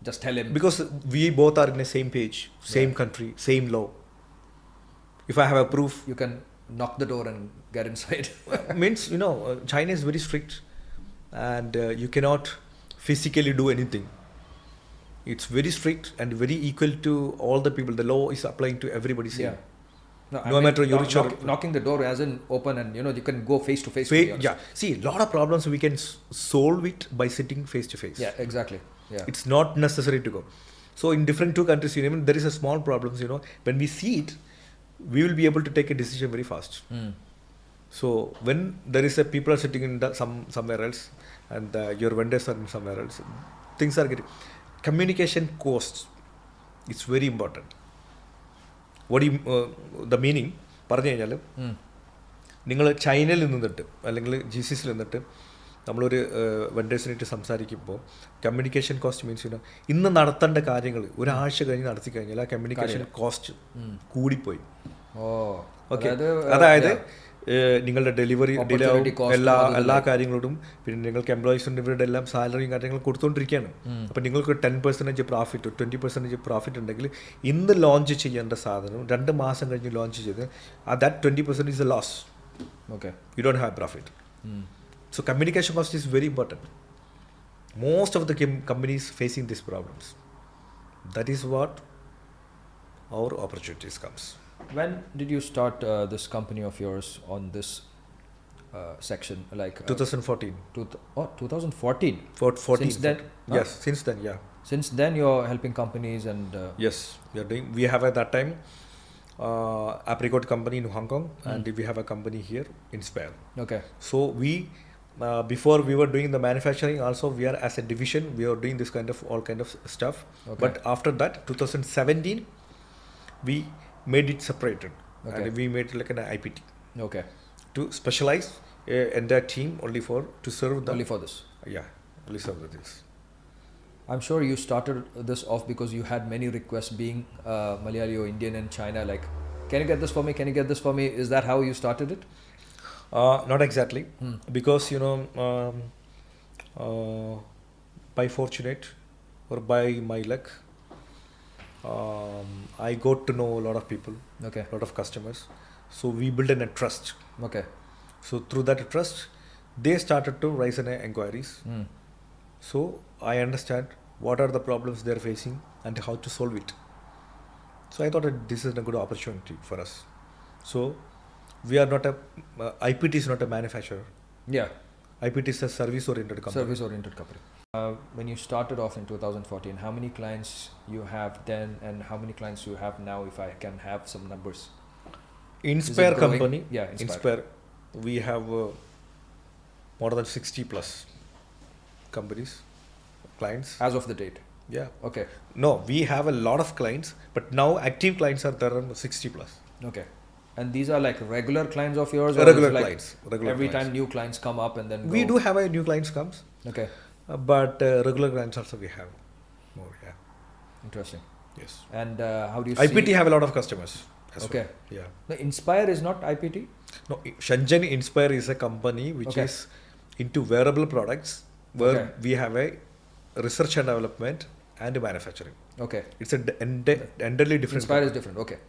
Just tell him. because we both are in the same page, same country, same law. If I have a proof, You can knock the door and get inside. means China is very strict, and you cannot physically do anything. It's very strict and very equal to all the people. The law is applying to everybody same. Yeah. No, No matter you're rich or knocking the door as in open, and you can go face to face. with the yeah. See, a lot of problems we can solve it by sitting face to face. Yeah, exactly. Yeah. It's not necessary to go. So in different two countries, even there is a small problems. When we see it, we will be able to take a decision very fast. So when there is a people are sitting in somewhere else, and your vendors are in somewhere else, things are getting communication costs. It's very important. What do you, the meaning? പറഞ്ഞു കഴിഞ്ഞാൽ നിങ്ങൾ ചൈനയിൽ നിന്നിട്ട് അല്ലെങ്കിൽ GCCയിൽ നിന്നിട്ട് നമ്മളൊരു വെൻഡേഴ്സിനായിട്ട് സംസാരിക്കുമ്പോൾ communication cost means ഇന്ന് നടത്തേണ്ട കാര്യങ്ങൾ ഒരാഴ്ച കഴിഞ്ഞ് നടത്തി കഴിഞ്ഞാൽ ആ കമ്മ്യൂണിക്കേഷൻ കോസ്റ്റ് കൂടിപ്പോയി. ഓക്കെ, അതായത് നിങ്ങളുടെ ഡെലിവറി ഡിലേ ആവും, എല്ലാ കാര്യങ്ങളോടും, പിന്നെ നിങ്ങൾക്ക് എംപ്ലോയീസിൻ്റെ ഇവരുടെ എല്ലാം സാലറിയും കാര്യങ്ങളും കൊടുത്തുകൊണ്ടിരിക്കുകയാണ്. അപ്പോൾ നിങ്ങൾക്ക് 10% പ്രോഫിറ്റ് 20% പ്രോഫിറ്റ് ഉണ്ടെങ്കിൽ ഇന്ന് ലോഞ്ച് ചെയ്യേണ്ട സാധനം 2 മാസം കഴിഞ്ഞ് ലോഞ്ച് ചെയ്ത് that 20% is a loss. Okay. You don't have profit. So communication cost is very important. Most of the companies facing these problems. That is what our opportunities comes. When did you start this company of yours on this section? Like 2014. 2014. 14. Since then? Yes, since then, yeah. Since then, you're helping companies and. Yes, we are doing. We have at that time apricot company in Hong Kong, and we have a company here in Spain. Okay. So we. Before we were doing the manufacturing, also we are as a division, we are doing this kind of all kind of stuff. Okay. But after that, 2017, we made it separated. Okay. And we made it like an IPT Okay. to specialize entire team only to serve the. Only for this. Yeah, only serve this. I'm sure you started this off because you had many requests, being Malayali or Indian in China, like, can you get this for me? Can you get this for me? Is that how you started it? Not exactly, because by fortunate or by my luck, I got to know a lot of people, Okay. a lot of customers. So we built a trust. Okay. So through that trust, they started to raise inquiries. So I understand what are the problems they're facing and how to solve it. So I thought that this is a good opportunity for us. So we are not IPT is not a manufacturer. Yeah. IPT is a service-oriented company. Service-oriented company. When you started off in 2014, how many clients you have then, and how many clients you have now? If I can have some numbers. Inspire growing? company. Yeah, Inspire. We have more than 60 plus companies, clients. As of the date. Yeah. Okay. No, we have a lot of clients, but now active clients are there around 60 plus. Okay. And these are like regular clients of yours? Or Regular is like clients. Regular every clients. time new clients come up and then We go? do have a new clients comes, Okay. but regular clients also we have more. Yeah. Interesting. Yes. And how do you IPT see? have a lot of customers. As Okay. Well. Yeah. The Inspire is not IPT? No, Shenzhen Inspire is a company which Okay. is into wearable products where Okay. we have a research and development and manufacturing. Okay. It's a entirely different. Inspire is different. Okay.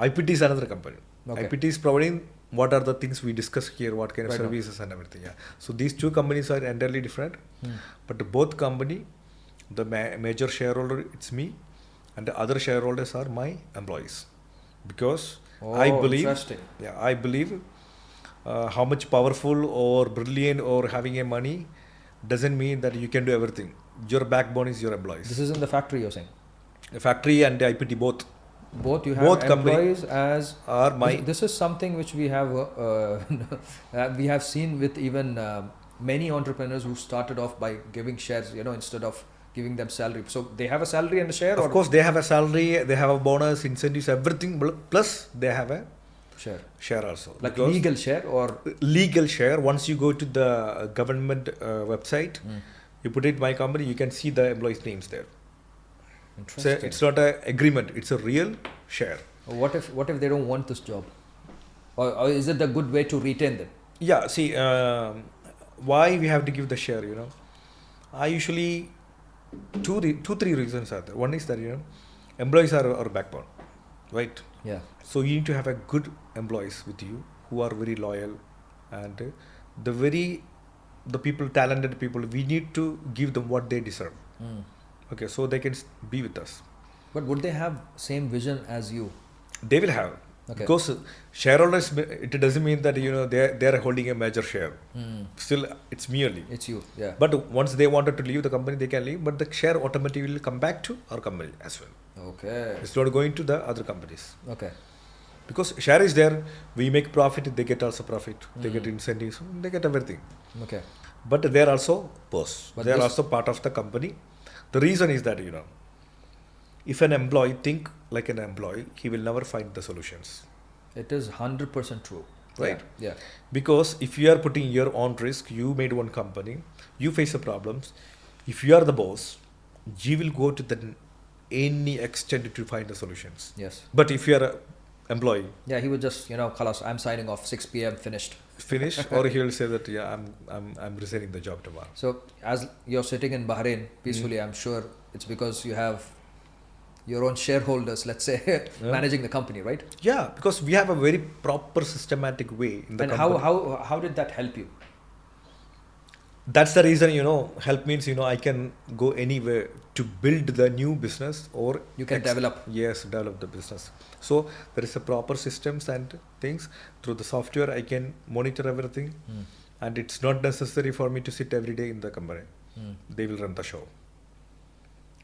IPT is another company. Okay. IPT is providing what are the things we discuss here, what kind of Right now. services and everything. Yeah. So these two companies are entirely different, but both company, the major shareholder it's me, and the other shareholders are my employees, because I Oh, believe. interesting. Yeah, I believe how much powerful or brilliant or having a money doesn't mean that you can do everything. Your backbone is your employees. This is in the factory, you're saying? A factory and the IPT both. Both you have Both employees as are my. This is something which we have we have seen with even many entrepreneurs who started off by giving shares, instead of giving them salary. So they have a salary and a share. Of course, they have a salary, they have a bonus, incentives, everything. Plus, they have a share also. Like because legal share or legal share. Once you go to the government website, you put it my company, you can see the employees' names there. So it's not an agreement; it's a real share. What if they don't want this job, or is it a good way to retain them? Yeah. See, why we have to give the share? I usually three reasons are there. One is that employees are our backbone, right? Yeah. So you need to have a good employees with you who are very loyal, and the people, talented people. We need to give them what they deserve. Okay, so they can be with us. But would they have same vision as you? They will have. Okay. Because shareholders, it doesn't mean that they are holding a major share. Still, it's merely. It's you, yeah. But once they wanted to leave the company, they can leave. But the share automatically will come back to our company as well. Okay. It's not going to the other companies. Okay. Because share is there, we make profit, they get also profit, they get incentives, they get everything. Okay. But they are also boss. But they are also part of the company. The reason is that if an employee think like an employee, he will never find the solutions. It is 100% true. Right? Yeah. Because if you are putting your own risk, you made one company, you face the problems. If you are the boss, you will go to any extent to find the solutions. Yes. But if you are an employee, yeah, he would just Khalas, I'm signing off, 6 p.m. finished. Or he will say that I'm resigning the job tomorrow. So as you're sitting in Bahrain peacefully, I'm sure it's because you have your own shareholders, let's say, managing the company, right? Yeah, because we have a very proper systematic way in the and company. how did that help you? That's the reason, help means, I can go anywhere to build the new business or you can develop. Yes, develop the business. So there is a proper systems and things. Through the software, I can monitor everything. And it's not necessary for me to sit every day in the company. They will run the show.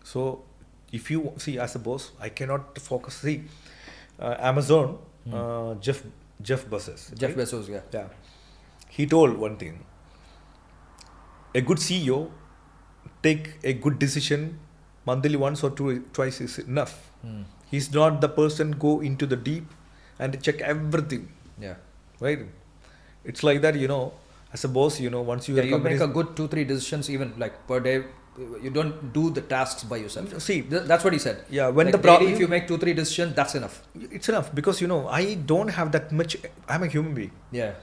So if you see as a boss, I cannot focus. See, Amazon, Jeff Bezos. Jeff right? Bezos, yeah. Yeah. He told one thing. A good CEO take a good decision monthly once or twice is enough. He's not the person go into the deep and check everything. Yeah. Right? It's like that, as a boss, once you you make a good 2-3 decisions even like per day. You don't do the tasks by yourself. See, that's what he said. Yeah, when like the problem, if you make 2-3 decisions, that's enough. It's enough because I don't have that much. I'm a human being. Yeah.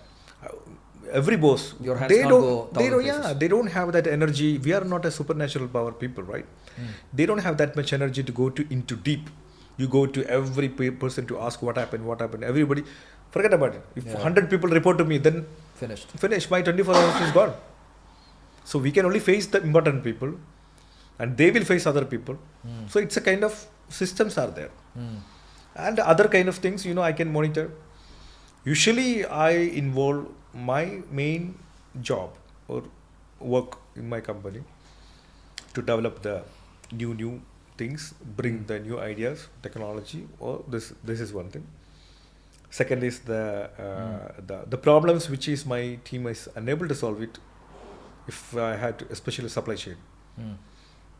Every boss, your hands they can't don't, go they don't, places. they don't have that energy. We are not a supernatural power people, right? They don't have that much energy to go into deep. You go to every person to ask what happened. Everybody, forget about it. If 100 people report to me, then finish. My 24 hours is gone. So we can only face the important people, and they will face other people. So it's a kind of systems are there, and other kind of things. I can monitor. Usually, I involve my main job or work in my company to develop the new things, bring the new ideas, technology. Or this is one thing. Second is the problems which is my team is unable to solve it. If I had to, especially supply chain,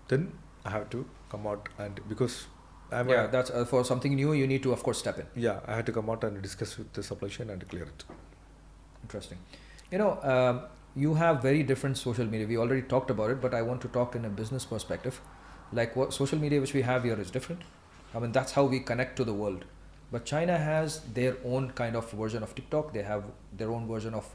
then I have to come out and because that's for something new you need to of course step in. Yeah, I had to come out and discuss with the supply chain and clear it. Interesting. You have very different social media. We already talked about it, but I want to talk in a business perspective. Like what social media which we have here is different. I mean, that's how we connect to the world. But China has their own kind of version of TikTok. They have their own version of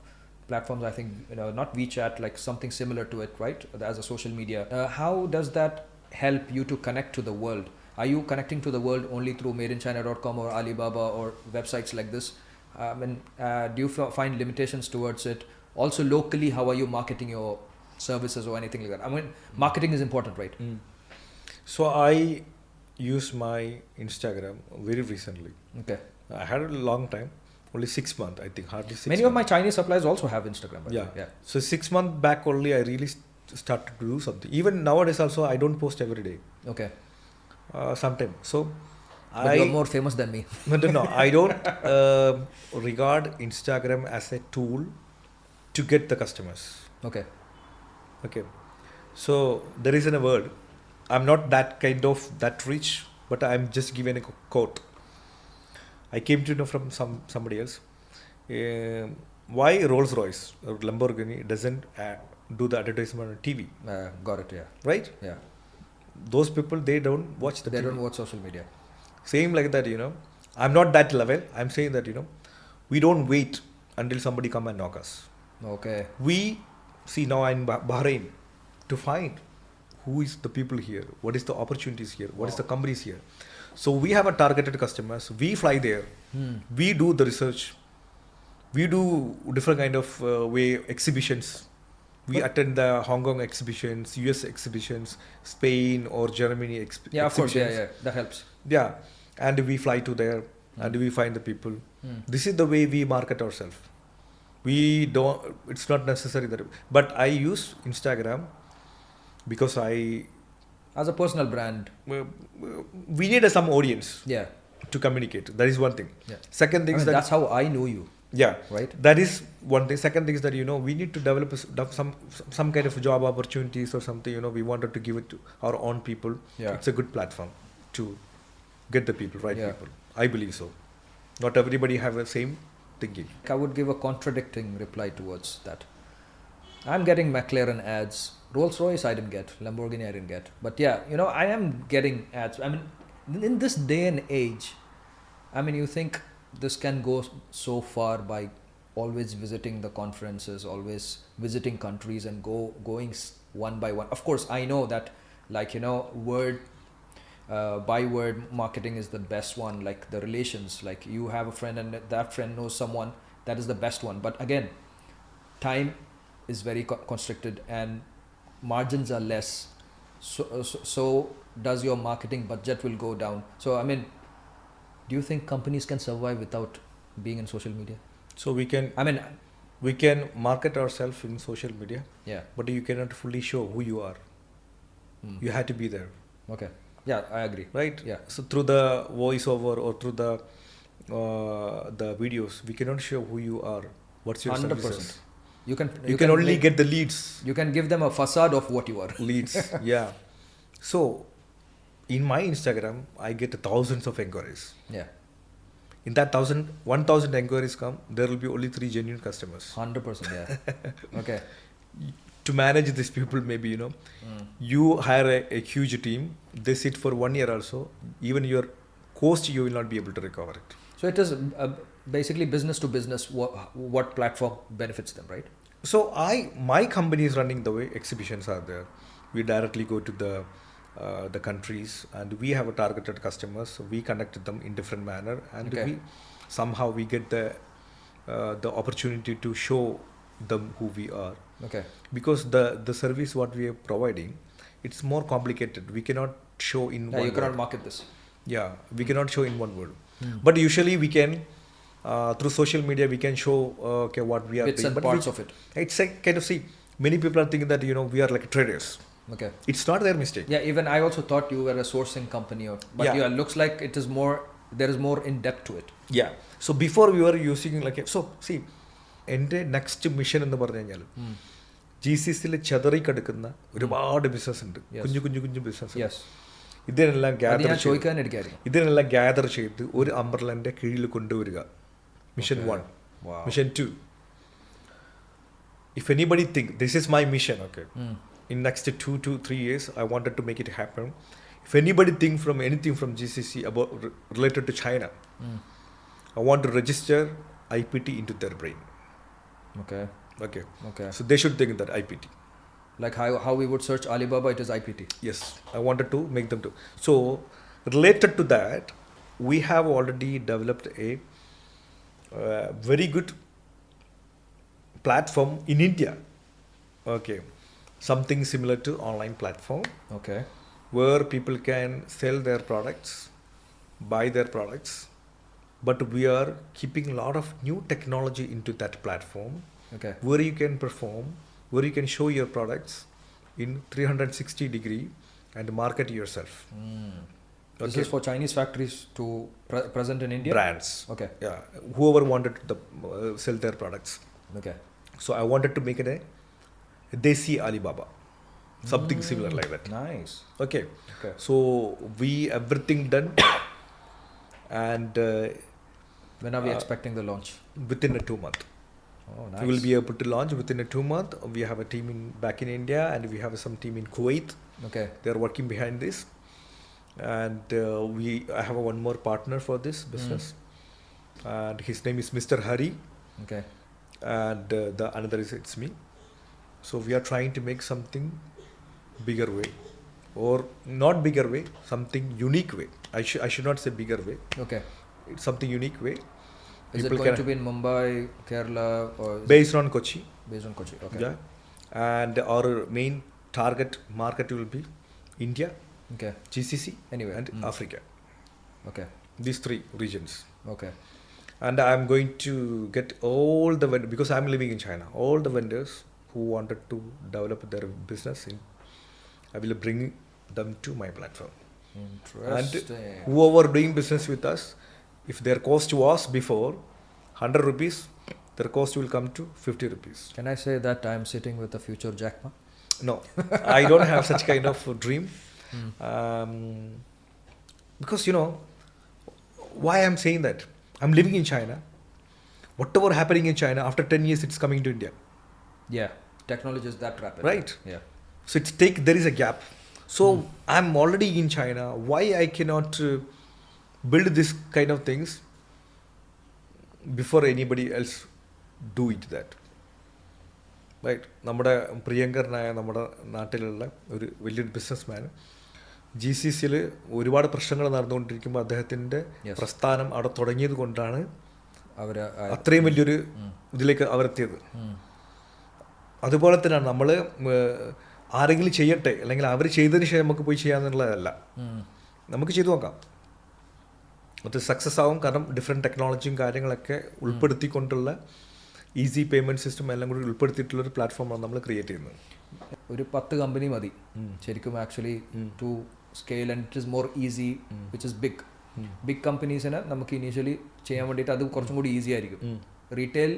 platforms. I think, not WeChat, like something similar to it, right? As a social media. How does that help you to connect to the world? Are you connecting to the world only through madeinchina.com or Alibaba or websites like this? Do you find limitations towards it? Also locally, how are you marketing your services or anything like that? I mean, marketing is important, right? So I used my Instagram very recently. Okay. I had a long time, Only 6 months, I think, hardly 6 Many months. of my Chinese suppliers also have Instagram. By the Yeah. way. Yeah. So 6 months back only, I really started to do something. Even nowadays also, I don't post every day. Okay. Sometimes. So But you're more famous than me. no, I don't regard Instagram as a tool to get the customers. Okay. Okay. So there isn't a word. I'm not that that rich, but I'm just giving a quote. I came to know from somebody else. Why Rolls Royce or Lamborghini doesn't do the advertisement on TV? Got it. Yeah. Right? Yeah. Those people, they don't watch the They TV. don't watch social media. Same like that, I'm not that level. I'm saying that, we don't wait until somebody come and knock us. Okay. We see now in Bahrain to find who is the people here, what is the opportunities here, what is the companies here. So we have a targeted customers. We fly there. We do the research. We do different kind of way exhibitions. We attend the Hong Kong exhibitions, US exhibitions, Spain or Germany Yeah, of course. exhibitions. Yeah. That helps. Yeah, and we fly to there and we find the people. This is the way we market ourselves. We don't. It's not necessary that. But I use Instagram because As a personal brand. we need some audience Yeah. to communicate. That is one thing. Yeah. Second thing is that that's how I know you. yeah, Right. that is one thing. Second thing is that we need to develop some kind of job opportunities or something. We wanted to give it to our own people. Yeah. It's a good platform to get the people, right Yeah. people. I believe so. Not everybody have the same thinking. I would give a contradicting reply towards that. I'm getting McLaren ads. Rolls Royce I didn't get. Lamborghini I didn't get. But yeah, I am getting ads. I mean, in this day and age, I mean, you think this can go so far by always visiting the conferences, always visiting countries and going one by one. Of course, I know that word by word marketing is the best one, like the relations, like you have a friend and that friend knows someone, that is the best one. But again, time is very constricted and margins are less, so does your marketing budget will go down. So I mean, do you think companies can survive without being in social media? So we can market ourselves in social media, Yeah. but you cannot fully show who you are. You have to be there, Okay. Yeah, I agree. right? Yeah. So through the voiceover or through the videos, we cannot show who you are. What's your 100%. services? You can only get the leads. You can give them a facade of what you are. Leads, yeah. So in my Instagram, I get thousands of inquiries. Yeah. In that 1,000 inquiries come, there will be only 3 genuine customers. 100%. Yeah. Okay. To manage these people, maybe you hire a huge team. They sit for 1 year also. Even your cost, you will not be able to recover it. So it is basically business to business. What platform benefits them, right? So my company is running the way exhibitions are there. We directly go to the countries and we have a targeted customers. So we connect them in different manner and we get the opportunity to show them who we are. Okay. Because the service what we are providing, it's more complicated. We cannot show in one You cannot word. market this. Yeah, we cannot show in one word. But usually we can through social media we can show what we are Bits doing. and But parts of it. It's a kind of many people are thinking that we are like traders. Okay. It's not their mistake. Yeah, even I also thought you were a sourcing company, but Yeah. looks like it is more. There is more in depth to it. Yeah. So before we were using എൻ്റെ next mission എന്ന് പറഞ്ഞു കഴിഞ്ഞാൽ GCCയിൽ ചെതറിക്കെടുക്കുന്ന ഒരുപാട് business ഉണ്ട്. കുഞ്ഞു business. Yes. ഇതിനെല്ലാം ചോദിക്കാനിരിക്കായിരുന്നു. Gather ചെയ്ത് ഒരു അംബ്രലന്റെ കീഴിൽ കൊണ്ടുവരിക. Mission 1. Mission 2. If anybody think this is my mission, in next 2 to 3 years, I wanted to make it happen. If anybody think from anything from GCC about related to China, I want to register IPT into their brain. Okay. So they should think that IPT. Like how we would search Alibaba, it is IPT. Yes, I wanted to make them do. So related to that, we have already developed a very good platform in India. Okay, something similar to online platform. Okay. Where people can sell their products, buy their products, but we are keeping a lot of new technology into that platform Okay. where you can perform, where you can show your products in 360-degree and market yourself. This Okay. is for Chinese factories to present in India? Brands. Okay. Yeah. Whoever wanted to sell their products. Okay. So I wanted to make it a Desi Alibaba. Something similar like that. Nice. Okay. Okay. So we everything done and When are we expecting the launch? within a 2 month. Oh, nice. We will be able to launch within a 2 month. We have a team back in India and we have some team in Kuwait. Okay. They are working behind this. And I have one more partner for this business. And his name is Mr. Hari. Okay. And the another is it's me. So we are trying to make something bigger way, or not bigger way, something unique way. I should not say bigger way. Okay. It's something unique way. Is it going to be in Mumbai, Kerala, or is based on Kochi? based on Kochi? Okay. Yeah. And our main target market will be India, Okay. GCC, Anyway. and Africa. Okay. These 3 regions. Okay. And I'm going to get all the vendors, because I'm living in China, all the vendors who wanted to develop their business I will bring them to my platform. Interesting. And whoever doing business with us, if their cost was before 100 rupees, their cost will come to 50 rupees. Can I say that I'm sitting with a future Jack Ma? No, I don't have such kind of dream. Because why I'm saying that? I'm living in China. Whatever happening in China, after 10 years it's coming to India. Yeah. Technology is that rapid. Right. Yeah. So there is a gap. So I'm already in China. Why I cannot build this kind of things before anybody else do it that? Right. നമ്മുടെ പ്രിയങ്കരനായ നമ്മുടെ നാട്ടിലുള്ള ഒരു വലിയൊരു businessman GCCയിൽ ഒരുപാട് പ്രശ്നങ്ങൾ നടന്നുകൊണ്ടിരിക്കുമ്പോൾ അദ്ദേഹത്തിൻ്റെ പ്രസ്ഥാനം അവിടെ തുടങ്ങിയത് കൊണ്ടാണ് അത്രയും വലിയൊരു ഇതിലേക്ക് അവരെത്തിയത്. അതുപോലെ തന്നെയാണ് നമ്മൾ ആരെങ്കിലും ചെയ്യട്ടെ, അല്ലെങ്കിൽ അവർ ചെയ്തതിന് ശേഷം നമുക്ക് പോയി ചെയ്യാന്നുള്ളതല്ല, നമുക്ക് ചെയ്തു നോക്കാം. അത് സക്സസ് ആവും. കാരണം ഡിഫറെൻറ്റ് ടെക്നോളജിയും കാര്യങ്ങളൊക്കെ ഉൾപ്പെടുത്തിക്കൊണ്ടുള്ള ഈസി പേയ്മെൻറ്റ് സിസ്റ്റം എല്ലാം കൂടി ഉൾപ്പെടുത്തിയിട്ടുള്ളൊരു പ്ലാറ്റ്ഫോമാണ് നമ്മൾ ക്രിയേറ്റ് ചെയ്യുന്നത്. ഒരു 10 കമ്പനി മതി ശരിക്കും actually to scale, and it is more easy which is big കമ്പനീസിന് നമുക്ക് ഇനീഷ്യലി ചെയ്യാൻ വേണ്ടിയിട്ട് അത് കുറച്ചും കൂടി ഈസി ആയിരിക്കും. റീറ്റെയിൽ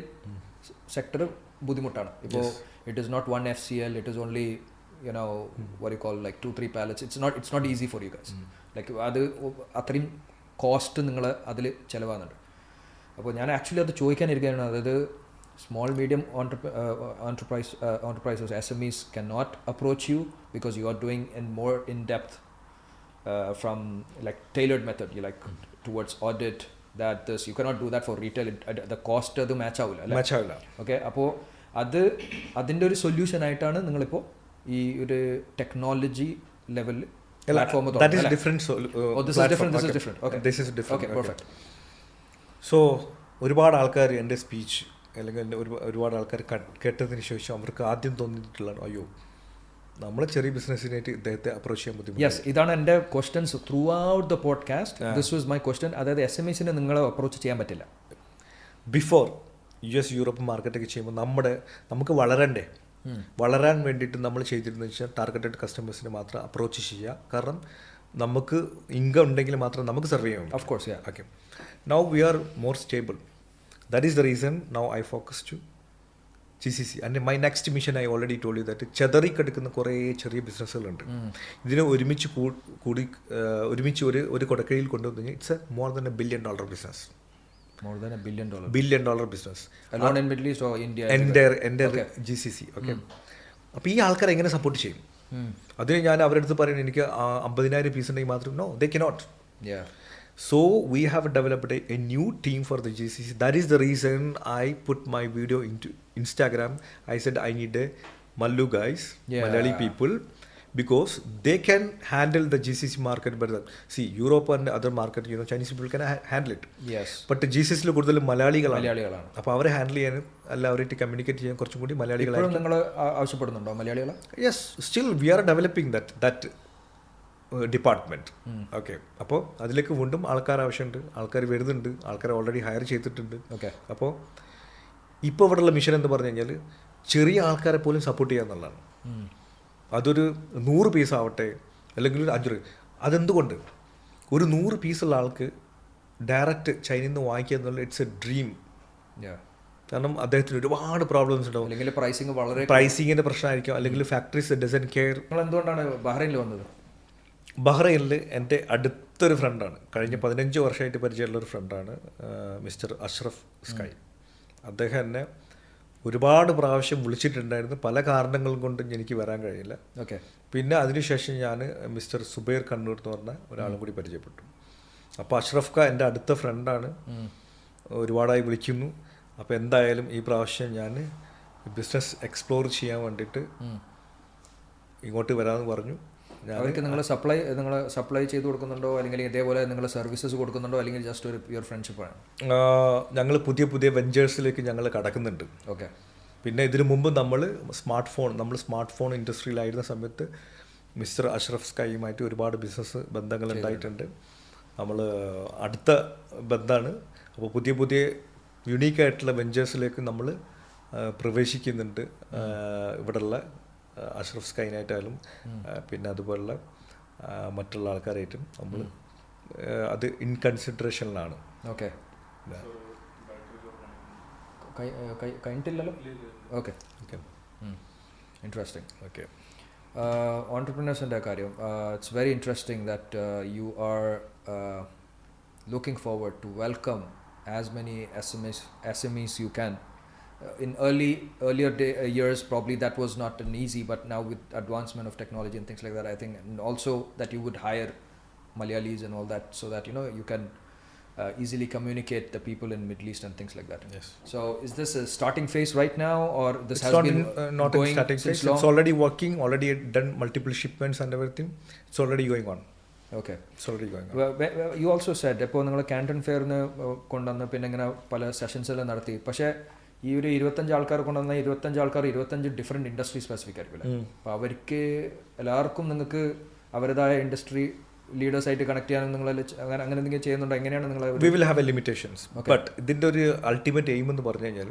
സെക്ടർ ബുദ്ധിമുട്ടാണ്. ഇപ്പോൾ it is not 1 FCL, it is only what you call like 2-3 pallets. It's not easy for you guys. Like അത് അത്രയും കോസ്റ്റ് നിങ്ങൾ അതിൽ ചിലവാകുന്നുണ്ട്. അപ്പോൾ ഞാൻ ആക്ച്വലി അത് ചോദിക്കാനിരിക്കുകയാണ്. അതായത് small medium enterprises, SMEs cannot approach you because you are doing in more in depth from like tailored method, you like towards audit, that this you cannot do that for retail. The cost അത് match ആവില്ല. Okay, അപ്പോൾ അതിൻ്റെ ഒരു solution ആയിട്ടാണ് നിങ്ങളിപ്പോൾ ഈ ഒരു technology ലെവലിൽ platform. That is different. This is different. This is different. Okay. This is different. Okay, perfect. So ഒരുപാട് ആൾക്കാർ എൻ്റെ സ്പീച്ച് അല്ലെങ്കിൽ ഒരുപാട് ആൾക്കാർ കേട്ടതിന് ശേഷം അവർക്ക് ആദ്യം തോന്നിയിട്ടുള്ള അയ്യോ നമ്മൾ ചെറിയ ബിസിനസ്സിനായിട്ട് ഇദ്ദേഹത്തെ അപ്രോച്ച് ചെയ്യാൻ ബുദ്ധിമുട്ട്. യെസ്, ഇതാണ് എൻ്റെ questions through out the podcast. This was my question. അതായത് SMEസിനെ നിങ്ങളെ അപ്രോച്ച് ചെയ്യാൻ പറ്റില്ല. ബിഫോർ US യൂറോപ്പ് മാർക്കറ്റൊക്കെ ചെയ്യുമ്പോൾ നമുക്ക് വളരാൻ വേണ്ടിയിട്ട് നമ്മൾ ചെയ്തിരുന്നത് വെച്ചാൽ ടാർഗറ്റഡ് കസ്റ്റമേഴ്സിനെ മാത്രം അപ്രോച്ച് ചെയ്യുക. കാരണം നമുക്ക് ഇൻകം ഉണ്ടെങ്കിൽ മാത്രം നമുക്ക് സർവേ ചെയ്യാം. Of course. Okay, now we are more stable. That is the reason now I focus to GCC. And my next mission, I already told you that ചെതറി കിടക്കുന്ന കുറേ ചെറിയ ബിസിനസ്സുകളുണ്ട്. ഇതിനെ ഒരുമിച്ച് ഒരു കൊടക്കയിൽ കൊണ്ടുവന്നു കഴിഞ്ഞാൽ it's A more than $1 billion business. More than $1 billion. $1 billion business. Alone in Middle East or India? Entire GCC. Okay. അപ്പോൾ ഈ ആൾക്കാർ എങ്ങനെ സപ്പോർട്ട് ചെയ്യും? അതിന് ഞാൻ അവരുടെ അടുത്ത് പറയുന്നത് എനിക്ക് 50,000 പീസ് ഉണ്ടെങ്കിൽ മാത്രം no, they cannot. So we have developed a new team for the GCC. That is the reason I put my video into Instagram. I said I need a Mallu guys, Malayali people, because they can handle the GCC market better. See, Europe and other market, Chinese people can handle it. Yes. But GCC lo കൂടുതൽ മലയാളികളാണ്. അപ്പോൾ അവരെ handle ചെയ്യാനും എല്ലാവരുമായിട്ട് communicate ചെയ്യാൻ കുറച്ചും കൂടി മലയാളികളാണ്. നിങ്ങൾ ആവശ്യപ്പെടുന്നുണ്ടോ മലയാളികളെ? Yes, still we are developing that. Department. Okay, അപ്പോൾ അതിലേക്ക് വീണ്ടും ആൾക്കാർ ആവശ്യമുണ്ട്, ആൾക്കാർ വരുന്നുണ്ട്, ആൾക്കാരെ ഓൾറെഡി ഹയർ ചെയ്തിട്ടുണ്ട്. ഓക്കെ. അപ്പോൾ ഇപ്പോൾ ഇവിടെയുള്ള മിഷൻ എന്ന് പറഞ്ഞു കഴിഞ്ഞാൽ ചെറിയ ആൾക്കാരെ പോലും സപ്പോർട്ട് ചെയ്യുക എന്നുള്ളതാണ്. അതൊരു 100 പീസ് ആവട്ടെ അല്ലെങ്കിൽ ഒരു 5 രൂപ, അതെന്തുകൊണ്ട് ഒരു 100 പീസുള്ള ആൾക്ക് ഡയറക്റ്റ് ചൈനയിൽ നിന്ന് വാങ്ങിക്കുക എന്നുള്ള ഇറ്റ്സ് എ ഡ്രീം. കാരണം അദ്ദേഹത്തിന് ഒരുപാട് പ്രോബ്ലംസ് ഉണ്ടാവും. അല്ലെങ്കിൽ പ്രൈസിങ് വളരെ പ്രൈസിങ്ങിൻ്റെ പ്രശ്നമായിരിക്കും, അല്ലെങ്കിൽ ഫാക്ടറീസ് ഡസൻ കെയർ. നിങ്ങൾ എന്തുകൊണ്ടാണ് ബഹ്റൈനിൽ വന്നത്? ബഹ്റൈനിൽ എൻ്റെ അടുത്തൊരു ഫ്രണ്ടാണ്, കഴിഞ്ഞ 15 വർഷമായിട്ട് പരിചയമുള്ള ഒരു ഫ്രണ്ടാണ് മിസ്റ്റർ അഷ്റഫ് സ്കൈ. അദ്ദേഹം എന്നെ ഒരുപാട് പ്രാവശ്യം വിളിച്ചിട്ടുണ്ടായിരുന്നു, പല കാരണങ്ങളും കൊണ്ടും എനിക്ക് വരാൻ കഴിയില്ല. ഓക്കെ. പിന്നെ അതിനുശേഷം ഞാൻ മിസ്റ്റർ സുബൈർ കണ്ണൂർ എന്ന് പറഞ്ഞ ഒരാളും കൂടി പരിചയപ്പെട്ടു. അപ്പോൾ അഷ്റഫ് ഖാൻ എൻ്റെ അടുത്ത ഫ്രണ്ടാണ്, ഒരുപാടായി വിളിക്കുന്നു. അപ്പോൾ എന്തായാലും ഈ പ്രാവശ്യം ഞാൻ ബിസിനസ് എക്സ്പ്ലോർ ചെയ്യാൻ വേണ്ടിയിട്ട് ഇങ്ങോട്ട് വരാമെന്ന് പറഞ്ഞു. അവർക്ക് നിങ്ങൾ സപ്ലൈ ചെയ്ത് കൊടുക്കുന്നുണ്ടോ, അല്ലെങ്കിൽ ഇതേപോലെ നിങ്ങൾ സർവീസസ് കൊടുക്കുന്നുണ്ടോ, അല്ലെങ്കിൽ ജസ്റ്റ് ഒരു പ്യുവർ ഫ്രണ്ട്ഷിപ്പാണ്? ഞങ്ങൾ പുതിയ പുതിയ വെഞ്ചേഴ്സിലേക്ക് ഞങ്ങൾ കടക്കുന്നുണ്ട്. ഓക്കെ. പിന്നെ ഇതിനു മുമ്പ് നമ്മൾ സ്മാർട്ട് ഫോൺ ഇൻഡസ്ട്രിയിലായിരുന്ന സമയത്ത് മിസ്റ്റർ അഷ്റഫ് സ്കൈയുമായിട്ട് ഒരുപാട് ബിസിനസ് ബന്ധങ്ങൾ ഉണ്ടായിട്ടുണ്ട്. നമ്മൾ അടുത്ത ബന്ധമാണ്. അപ്പോൾ പുതിയ പുതിയ യുണീക്കായിട്ടുള്ള വെഞ്ചേഴ്സിലേക്ക് നമ്മൾ പ്രവേശിക്കുന്നുണ്ട്. ഇവിടെയുള്ള അഷ്റഫ് സ്കൈനായിട്ടായാലും പിന്നെ അതുപോലുള്ള മറ്റുള്ള ആൾക്കാരായിട്ടും നമ്മൾ അത് ഇൻ കൺസിഡറേഷനിലാണ്. ഓക്കെ. കഴിഞ്ഞിട്ടില്ലല്ലോ. ഓക്കെ. Okay, interesting. ഓക്കെ. ഓൺടർപ്രണേഴ്സിൻ്റെ കാര്യം, it's very interesting that you are looking forward to welcome as many SMEs you can. In earlier years probably that was not an easy, but now with advancement of technology and things like that, I think, and also that you would hire Malayalis and all that, so that you can easily communicate the people in Middle East and things like that. Yes. So is this a starting phase right now, or this it's has not been not going in starting phase? It's already working, already done multiple shipments and everything. It's already going on. Okay. It's already going on. You also said ഇപ്പോൾ നിങ്ങൾ Canton ഫെയറിന് കൊണ്ടുവന്ന് പിന്നെ ഇങ്ങനെ പല sessions എല്ലാം നടത്തി, പക്ഷേ ഈ ഒരു 25 ആൾക്കാർ കൊണ്ടുവന്ന 25 ആൾക്കാർ 25 ഡിഫറെൻറ്റ് ഇൻഡസ്ട്രി സ്പെസിഫിക് ആയിരിക്കും. അപ്പോൾ അവർക്ക് എല്ലാവർക്കും നിങ്ങൾക്ക് അവരുടേതായ ഇൻഡസ്ട്രി ലീഡേഴ്സായിട്ട് കണക്ട് ചെയ്യാനും നിങ്ങൾ അങ്ങനെ എന്തെങ്കിലും ചെയ്യുന്നുണ്ടോ? എങ്ങനെയാണ് നിങ്ങൾ? We will have a limitations, but ഇതിൻ്റെ ഒരു അൾട്ടിമേറ്റ് എയിം എന്ന് പറഞ്ഞു കഴിഞ്ഞാൽ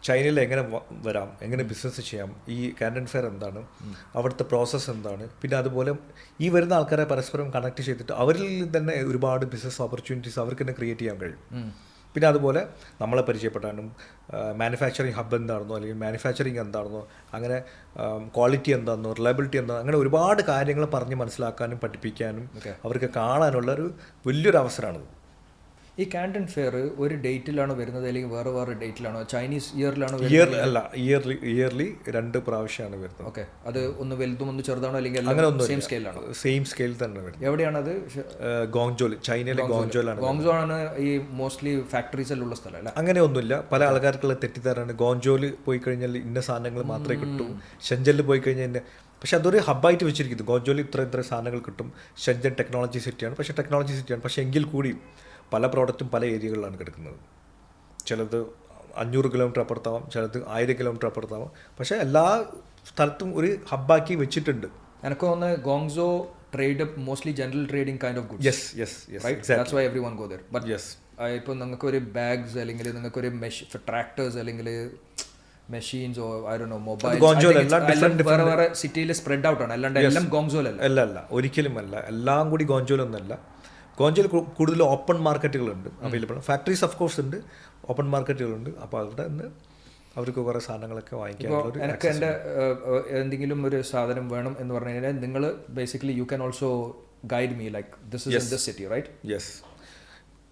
ചൈനയിൽ എങ്ങനെ വരാം, എങ്ങനെ ബിസിനസ് ചെയ്യാം, ഈ കാന്റൺ ഫെയർ എന്താണ്, അവിടുത്തെ പ്രോസസ്സ് എന്താണ്, പിന്നെ അതുപോലെ ഈ വരുന്ന ആൾക്കാരെ പരസ്പരം കണക്ട് ചെയ്തിട്ട് അവരിൽ തന്നെ ഒരുപാട് ബിസിനസ് ഓപ്പർച്യൂണിറ്റീസ് അവർക്ക് തന്നെ ക്രിയേറ്റ് ചെയ്യാൻ കഴിയും. പിന്നെ അതുപോലെ നമ്മളെ പരിചയപ്പെടാനും മാനുഫാക്ചറിങ് ഹബ്ബ് എന്താണെന്നോ അല്ലെങ്കിൽ മാനുഫാക്ചറിങ് എന്താണെന്നോ അങ്ങനെ ക്വാളിറ്റി എന്താണെന്നോ റിലയബിലിറ്റി എന്താണോ അങ്ങനെ ഒരുപാട് കാര്യങ്ങൾ പറഞ്ഞ് മനസ്സിലാക്കാനും പഠിപ്പിക്കാനും അവർക്ക് കാണാനുള്ള ഒരു വലിയൊരു അവസരമാണത്. ഈ കാന്റൺ ഫെയർ ഒരു ഡേറ്റിലാണോ വരുന്നത്, അല്ലെങ്കിൽ വേറെ വേറെ ഡേറ്റിലാണോ? ചൈനീസ് ഇയറിലാണോ? ഇയർലി 2 പ്രാവശ്യമാണ് വരുന്നത്. ഓക്കെ. അത് ഒന്ന് വലുതും ഒന്ന് ചെറുതാണോ, അല്ലെങ്കിൽ അങ്ങനെ ഒന്നും സെയിം സ്കെയിലാണോ? സെയിം സ്കെയിൽ തന്നെ വരുന്നത്. എവിടെയാണത്? ഗോങ്ജോയിൽ, ചൈനയിലെ ഗോങ്ജോയിലാണ്. ഗോങ്ജോ ആണ് ഈ മോസ്റ്റ്ലി ഫാക്ടറീസ് എല്ലാം ഉള്ള സ്ഥലം അല്ല? അങ്ങനെ ഒന്നുമില്ല. പല ആൾക്കാർക്കുള്ള തെറ്റിദ്ധാരണ ഗോങ്ജോയിൽ പോയി കഴിഞ്ഞാൽ ഇന്ന സാധനങ്ങൾ മാത്രമേ കിട്ടൂ, ഷെൻജനിൽ പോയി കഴിഞ്ഞാൽ പക്ഷെ അതൊരു ഹബ്ബായിട്ട് വെച്ചിരിക്കുന്നു. ഗോങ്ജോയിൽ ഇത്ര സാധനങ്ങൾ കിട്ടും. ഷെൻജൻ ടെക്നോളജി സിറ്റിയാണ്, പക്ഷേ എങ്കിൽ കൂടി പല പ്രോഡക്റ്റും പല ഏരിയകളിലാണ് കിടക്കുന്നത്. ചിലത് 500 കിലോമീറ്റർ അപ്പുറത്താവാം, ചിലത് 1000 കിലോമീറ്റർ അപ്പുറത്താവാം, പക്ഷേ എല്ലാ സ്ഥലത്തും ഒരു ഹബ്ബാക്കി വെച്ചിട്ടുണ്ട്. എനിക്ക് തോന്നുന്നത് Guangzhou trade mostly general trading kind of goods. Yes, that's why everyone go there. But ഇപ്പോൾ നിങ്ങൾക്കൊരു ബാഗ്സ് അല്ലെങ്കിൽ നിങ്ങൾക്കൊരു ട്രാക്ടേഴ്സ് അല്ലെങ്കിൽ machines I don't know mobile വേറെ സിറ്റിയിൽ സ്പ്രെഡ് ഔട്ട് ആണ്, അല്ലാണ്ട് എല്ലാം ഗോങ്സോയിലല്ല. അല്ല, ഒരിക്കലും അല്ല. എല്ലാം കൂടി ഗോങ്ജോയിലൊന്നല്ല. ഗോങ്ജോയിൽ കൂടുതൽ ഓപ്പൺ മാർക്കറ്റുകളുണ്ട് അവൈലബിൾ. ഫാക്ടറീസ് ഓഫ് കോഴ്സ് ഉണ്ട്, ഓപ്പൺ മാർക്കറ്റുകളുണ്ട്. അപ്പോൾ അവിടെ നിന്ന് അവർക്ക് കുറേ സാധനങ്ങളൊക്കെ വാങ്ങിക്കാൻ. എനിക്ക് എൻ്റെ എന്തെങ്കിലും ഒരു സാധനം വേണം എന്ന് പറഞ്ഞു കഴിഞ്ഞാൽ നിങ്ങൾ basically you can also guide me like this is in this city, right? Yes.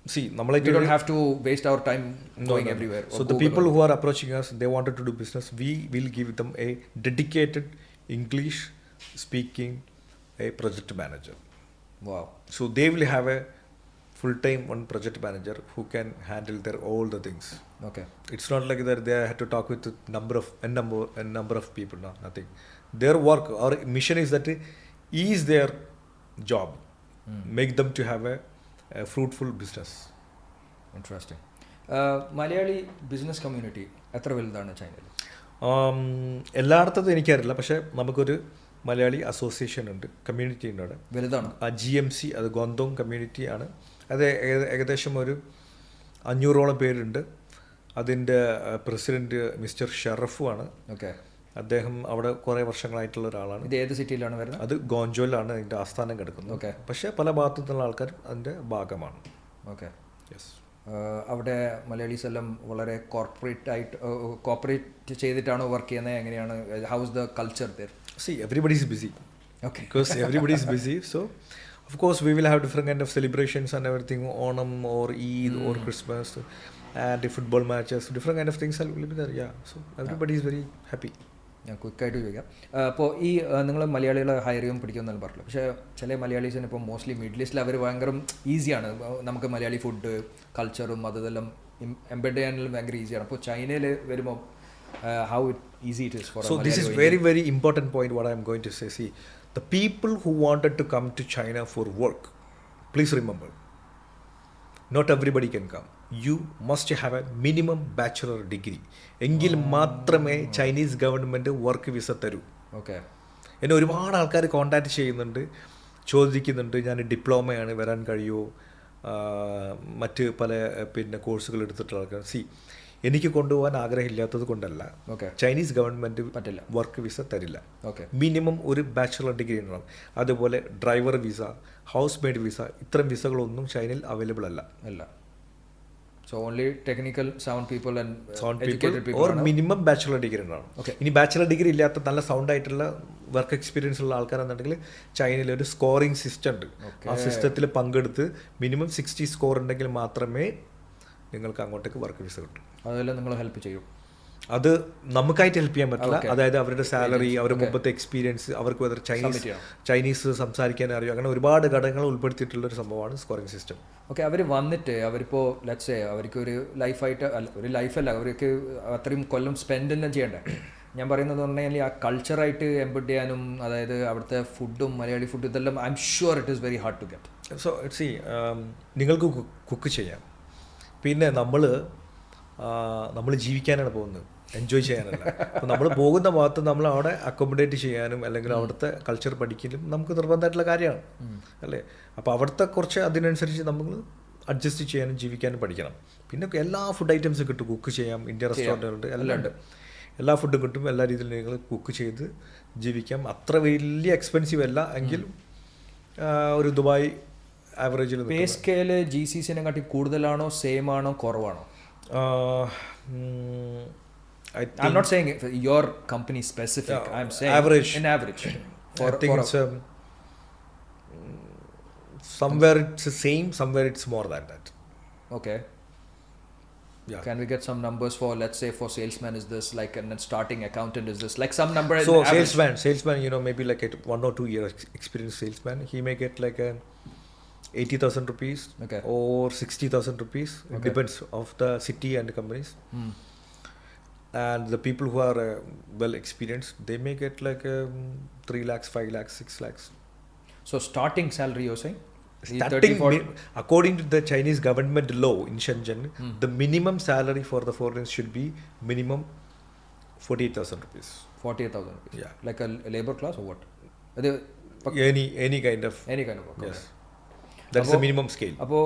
See, we don't have to waste our time going everywhere. So the people who are approaching us, they wanted to do business. We will give them a dedicated English speaking project manager. Wow. So they will have a full-time one project manager who can handle all the things. Okay. It's not like that they have to talk with a number of people. No, nothing. Their work, our mission is that ease their job, make them to have a fruitful business. Interesting. Malayali business community എത്ര വലുതാണ് ചൈനയിൽ? എല്ലായിടത്തും എനിക്കറിയില്ല, പക്ഷേ നമുക്കൊരു Malayali association ഉണ്ട്, community ഉണ്ട് അവിടെ. വലുതാണ്. ആ GMC അത് ഗോന്തോങ് കമ്മ്യൂണിറ്റിയാണ്. അത് ഏകദേശം ഒരു 500ഓളം പേരുണ്ട്. അതിൻ്റെ പ്രസിഡൻറ്റ് മിസ്റ്റർ ഷറഫുമാണ്. ഓക്കെ. അദ്ദേഹം അവിടെ കുറേ വർഷങ്ങളായിട്ടുള്ള ഒരാളാണ്. ഇത് ഏത് സിറ്റിയിലാണ് വരുന്നത്? അത് ഗോങ്ജോയിലാണ് അതിൻ്റെ ആസ്ഥാനം കിടക്കുന്നത്. ഓക്കെ. പക്ഷേ പല ഭാഗത്തു നിന്നുള്ള ആൾക്കാർ അതിൻ്റെ ഭാഗമാണ്. ഓക്കെ. യെസ്. അവിടെ മലയാളീസ് എല്ലാം വളരെ കോപ്പറേറ്റ് ചെയ്തിട്ടാണോ വർക്ക് ചെയ്യുന്നത്? എങ്ങനെയാണ്? How is the culture there? See, everybody is busy. Okay. Because everybody is busy. So, of course, we will have different kind of celebrations and everything, Onam or Eid or Christmas and the football matches, different kind of things will be there. Yeah. So, everybody is very happy. ഞാൻ ക്വിക്കായിട്ട് ചോദിക്കാം. അപ്പോൾ ഈ നിങ്ങൾ മലയാളികളെ higher ചെയ്യും പിടിക്കുമെന്നാലും പറഞ്ഞില്ല. പക്ഷേ ചില മലയാളീസിന് ഇപ്പോൾ മോസ്റ്റ്ലി മിഡിൽ ഈസ്റ്റിൽ അവർ ഭയങ്കര ഈസിയാണ്. നമുക്ക് മലയാളി ഫുഡ് കൾച്ചറും അതെല്ലാം എംബെഡ് ചെയ്യാനെല്ലാം ഭയങ്കര ഈസിയാണ്. അപ്പോൾ ചൈനയിൽ വരുമ്പോൾ how easy it is for so this is very very important point what I am going to say. See, the people who wanted to come to China for work, please remember, not everybody can come. You must have a minimum bachelor degree. എങ്കിൽ മാത്രമേ Chinese government work visa തരൂ. Okay. എന്നെ ഒരുപാട് ആൾക്കാർ contact ചെയ്യുന്നുണ്ട്, ചോദിക്കുന്നുണ്ട് ഞാൻ ഡിപ്ലോമയാണ് വരാൻ കഴിയുമോ, മറ്റ് പല കോഴ്സുകൾ എടുത്തിട്ടുള്ള ആൾക്കാർ. എനിക്ക് കൊണ്ടുപോകാൻ ആഗ്രഹമില്ലാത്തത് കൊണ്ടല്ല, ചൈനീസ് ഗവൺമെൻറ് പറ്റില്ല, വർക്ക് വിസ തരില്ല. ഓക്കെ. മിനിമം ഒരു ബാച്ചുലർ ഡിഗ്രി ഉണ്ടാവും. അതുപോലെ driver visa, house made visa, ഇത്തരം വിസകളൊന്നും ചൈനയിൽ അവൈലബിൾ അല്ല. So only technical sound people and educated people or minimum bachelor degree ഉണ്ടാവും. ഇനി ബാച്ചുലർ ഡിഗ്രി ഇല്ലാത്ത നല്ല സൗണ്ട് ആയിട്ടുള്ള വർക്ക് എക്സ്പീരിയൻസ് ഉള്ള ആൾക്കാരെന്നുണ്ടെങ്കിൽ ചൈനയിൽ ഒരു സ്കോറിംഗ് സിസ്റ്റം ഉണ്ട്. ആ സിസ്റ്റത്തിൽ പങ്കെടുത്ത് മിനിമം 60 സ്കോർ ഉണ്ടെങ്കിൽ മാത്രമേ നിങ്ങൾക്ക് അങ്ങോട്ടേക്ക് വർക്ക് വിസ കിട്ടും. അതെല്ലാം നിങ്ങൾ ഹെൽപ്പ് ചെയ്യും? അത് നമുക്കായിട്ട് ഹെൽപ്പ് ചെയ്യാൻ പറ്റില്ല. അതായത് അവരുടെ സാലറി, അവരുടെ മുമ്പത്തെ എക്സ്പീരിയൻസ്, അവർക്ക് വെതർ ചൈനീസ് സംസാരിക്കാൻ അറിയും, അങ്ങനെ ഒരുപാട് ഘടകങ്ങൾ ഉൾപ്പെടുത്തിയിട്ടുള്ള ഒരു സംഭവമാണ് സ്കോറിംഗ് സിസ്റ്റം. ഓക്കെ. അവർ വന്നിട്ട് അവരിപ്പോൾ ലെറ്റ്സ് സേ അവർക്ക് ഒരു ലൈഫായിട്ട് അല്ല, ഒരു ലൈഫല്ല, അവർക്ക് അത്രയും കൊല്ലം സ്പെൻഡ് തന്നെ ചെയ്യണ്ടേ. ഞാൻ പറയുന്നത് പറഞ്ഞാൽ ആ കൾച്ചറായിട്ട് എംബഡ് ചെയ്യാനും, അതായത് അവിടുത്തെ ഫുഡും മലയാളി ഫുഡ് ഇതെല്ലാം I am sure it is very hard to get. So നിങ്ങൾക്ക് കുക്ക് ചെയ്യാം. പിന്നെ നമ്മൾ ജീവിക്കാനാണ് പോകുന്നത്, എൻജോയ് ചെയ്യാനല്ല. അപ്പോൾ നമ്മൾ പോകുന്ന ഭാഗത്ത് നമ്മൾ അവിടെ അക്കോമഡേറ്റ് ചെയ്യാനും അല്ലെങ്കിൽ അവിടുത്തെ കൾച്ചർ പഠിക്കലും നമുക്ക് നിർബന്ധമായിട്ടുള്ള കാര്യമാണ് അല്ലേ. അപ്പോൾ അവിടുത്തെ കുറച്ച് അതിനനുസരിച്ച് നമ്മൾ അഡ്ജസ്റ്റ് ചെയ്യാനും ജീവിക്കാനും പഠിക്കണം. പിന്നെ എല്ലാ ഫുഡ് ഐറ്റംസും കിട്ടും, കുക്ക് ചെയ്യാം. ഇന്ത്യൻ റെസ്റ്റോറൻറ്റുകളുണ്ട്, എല്ലാം ഉണ്ട്, എല്ലാ ഫുഡും കിട്ടും. എല്ലാ രീതിയിലും നിങ്ങൾ കുക്ക് ചെയ്ത് ജീവിക്കാം. അത്ര വലിയ എക്സ്പെൻസീവ് അല്ല എങ്കിലും ഒരു ദുബായ് ആവറേജിൽ. പേ സ്കെയിൽ GCCനെ കാട്ടി കൂടുതലാണോ, സെയിം ആണോ, കുറവാണോ? I'm not saying your company specific. I'm saying average. In average. I think it's somewhere it's the same, somewhere it's more than that. Okay. Yeah. Can we get some numbers for, let's say, for salesman is this like, and then starting accountant is this like some number? So salesman, maybe like a 1 or 2 year experienced salesman, he may get like a 80,000 rupees or 60,000 rupees. It depends of the city and the companies. And the people who are well experienced, they may get like 3 lakhs, 5 lakhs, 6 lakhs. So starting salary you're saying? According to the Chinese government law in Shenzhen, the minimum salary for the foreigners should be minimum 48,000 rupees. 48,000 rupees? Yeah. Like a labor class or what? Any kind of work. Yes. That is the minimum scale. അപ്പോൾ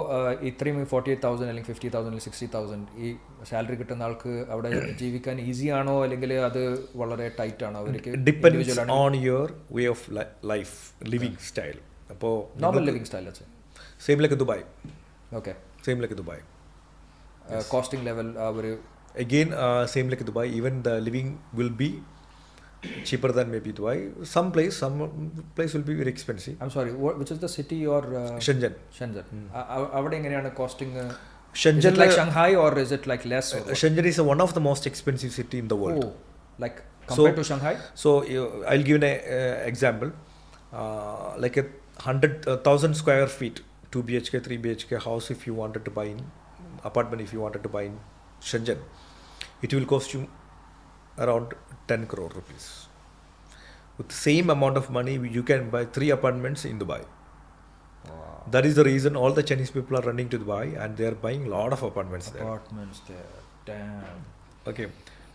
ഇത്രയും 48,000 അല്ലെങ്കിൽ 50,000 അല്ലെങ്കിൽ 60,000 ഈ salary കിട്ടുന്ന ആൾക്ക് അവിടെ ജീവിക്കാൻ easy ആണോ അല്ലെങ്കിൽ അത് വളരെ ടൈറ്റ് ആണോ? അവർക്ക് depends on your way of life, living style. അപ്പോൾ normal living style same like Dubai. Okay. Same like Dubai. Costing level ഒരു again same like Dubai, even the living will be cheaper than maybe Dubai. Some place will be very expensive. I'm sorry, which is the city or Shenzhen. Avade enganeyana costing? Shenzhen is it like Shanghai or is it like less? Shenzhen is one of the most expensive city in the world. Oh, like compared to Shanghai? So I'll give an example. Like a 100,000 square feet, 2 BHK, 3 BHK house if you wanted to buy in apartment, if you wanted to buy in Shenzhen, it will cost you around 10 crore rupees. With the same amount of money, you can buy 3 apartments in Dubai. Wow. That is the reason all the Chinese people are running to Dubai and they are buying a lot of apartments there. Damn. Okay.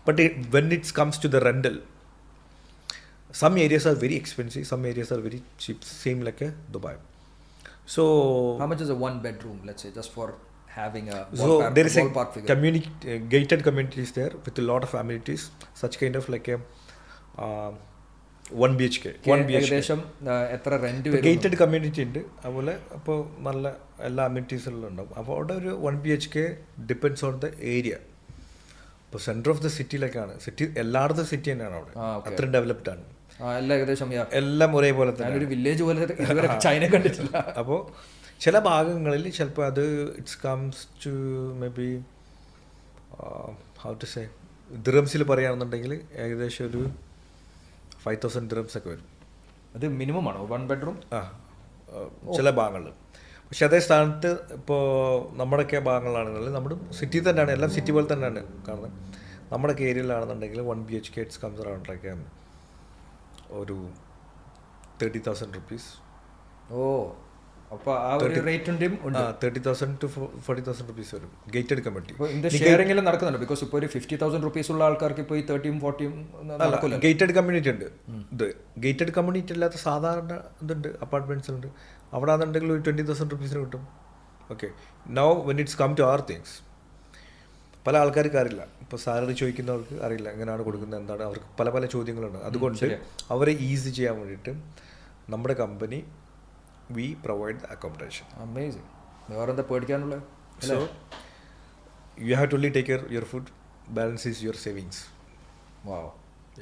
But when it comes to the rental, some areas are very expensive, some areas are very cheap, same like a Dubai. So How much is a 1 bedroom, let's say, just for having a there is a ballpark figure? gated communities there with a lot of amenities, such kind of like a 1 BHK. 1 BHK. ഏകദേശം എത്ര rent വരും? Gated community ഉണ്ട്, അതുപോലെ അപ്പോൾ നല്ല എല്ലാ അമ്യൂണിറ്റീസുകളും ഉണ്ടാവും. അപ്പോൾ അവിടെ ഒരു 1 BHK depends on the area. ഇപ്പോൾ സെൻറ്റർ ഓഫ് ദ സിറ്റിയിലേക്കാണ്, സിറ്റി എല്ലായിടത്തും സിറ്റി തന്നെയാണ് അവിടെ, അത്രയും ഡെവലപ്ഡ് ആണ്. എല്ലാം ഒരേപോലെ തന്നെ, ഒരു വില്ലേജ് പോലെ ചൈന കണ്ടിട്ടില്ല. അപ്പോൾ ചില ഭാഗങ്ങളിൽ ചിലപ്പോൾ അത് it's comes to maybe how to say, ദിറംസിൽ പറയുകയാണെന്നുണ്ടെങ്കിൽ ഏകദേശം ഒരു 5,000 dirhams ഒക്കെ വരും. അത് മിനിമം ആണോ 1 bedroom? ചില ഭാഗങ്ങളിൽ. പക്ഷെ അതേ സ്ഥാനത്ത് ഇപ്പോൾ നമ്മുടെയൊക്കെ ഭാഗങ്ങളാണെന്നുണ്ടെങ്കിൽ നമ്മുടെ സിറ്റി തന്നെയാണ്, എല്ലാം സിറ്റി പോലെ തന്നെയാണ് കാണുന്നത്. നമ്മുടെയൊക്കെ ഏരിയയിലാണെന്നുണ്ടെങ്കിൽ 1 BHK it's comes around like ഒരു 30,000 rupees. ഓ, അപ്പോൾ ആ ഒരു റേറ്റ് ഉണ്ട്. 30,000 to 40,000 rupees വരും ഗേറ്റഡ് കമ്മ്യൂണിറ്റി. ഇപ്പോൾ ഇതിൻ്റെ ഷെയറിംഗ് എല്ലാം നടക്കുന്നുണ്ട്. ബിക്കോസ് ഇപ്പോൾ ഒരു 50,000 rupees ഉള്ള ആൾക്കാർക്ക് ഇപ്പോൾ ഈ 30,000 40,000 നടക്കില്ല. ഗേറ്റഡ് കമ്മ്യൂണിറ്റി ഉണ്ട്. ഇത് ഗേറ്റഡ് കമ്മ്യൂണിറ്റി അല്ലാത്ത സാധാരണ ഇതുണ്ട്, അപ്പാർട്ട്മെൻറ്റ്സ് ഉണ്ട്. അവിടെ ആണെന്നുണ്ടെങ്കിൽ ഒരു 20,000 rupees കിട്ടും. Okay, now when it's come to our things, പല ആൾക്കാർക്ക് അറിയില്ല. ഇപ്പോൾ സാലറി ചോദിക്കുന്നവർക്ക് അറിയില്ല എങ്ങനെയാണ് കൊടുക്കുന്നത്, എന്താണ്, അവർക്ക് പല പല ചോദ്യങ്ങളുണ്ട്. അതുകൊണ്ട് അവരെ ഈസി ചെയ്യാൻ വേണ്ടിയിട്ട് നമ്മുടെ company we provide the accommodation. Amazing. വേറെന്താ പേടിക്കാനുള്ളത്? So you have to only take care of your food, balance is your savings. Wow.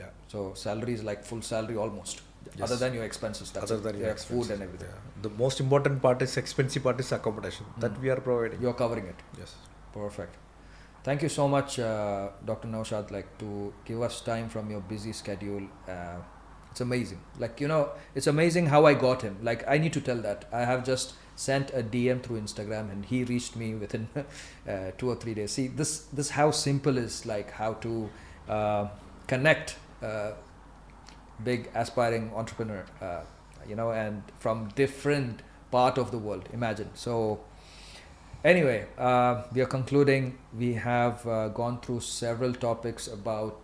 Yeah. So salary is like full salary almost. Yes. Other than your expenses. Other than your expenses. Food and everything. Yeah. The most important part is expensive part is accommodation that we are providing. You are covering it. Yes. Perfect. Thank you so much, Dr. Noushad, like to give us time from your busy schedule. It's amazing. Like, you know, it's amazing how I got him. Like, I need to tell that. I have just sent a DM through Instagram and he reached me within 2 or 3 days. See, this how simple is, like how to connect big aspiring entrepreneur, you know, and from different part of the world. Imagine. So anyway, we are concluding. We have gone through several topics about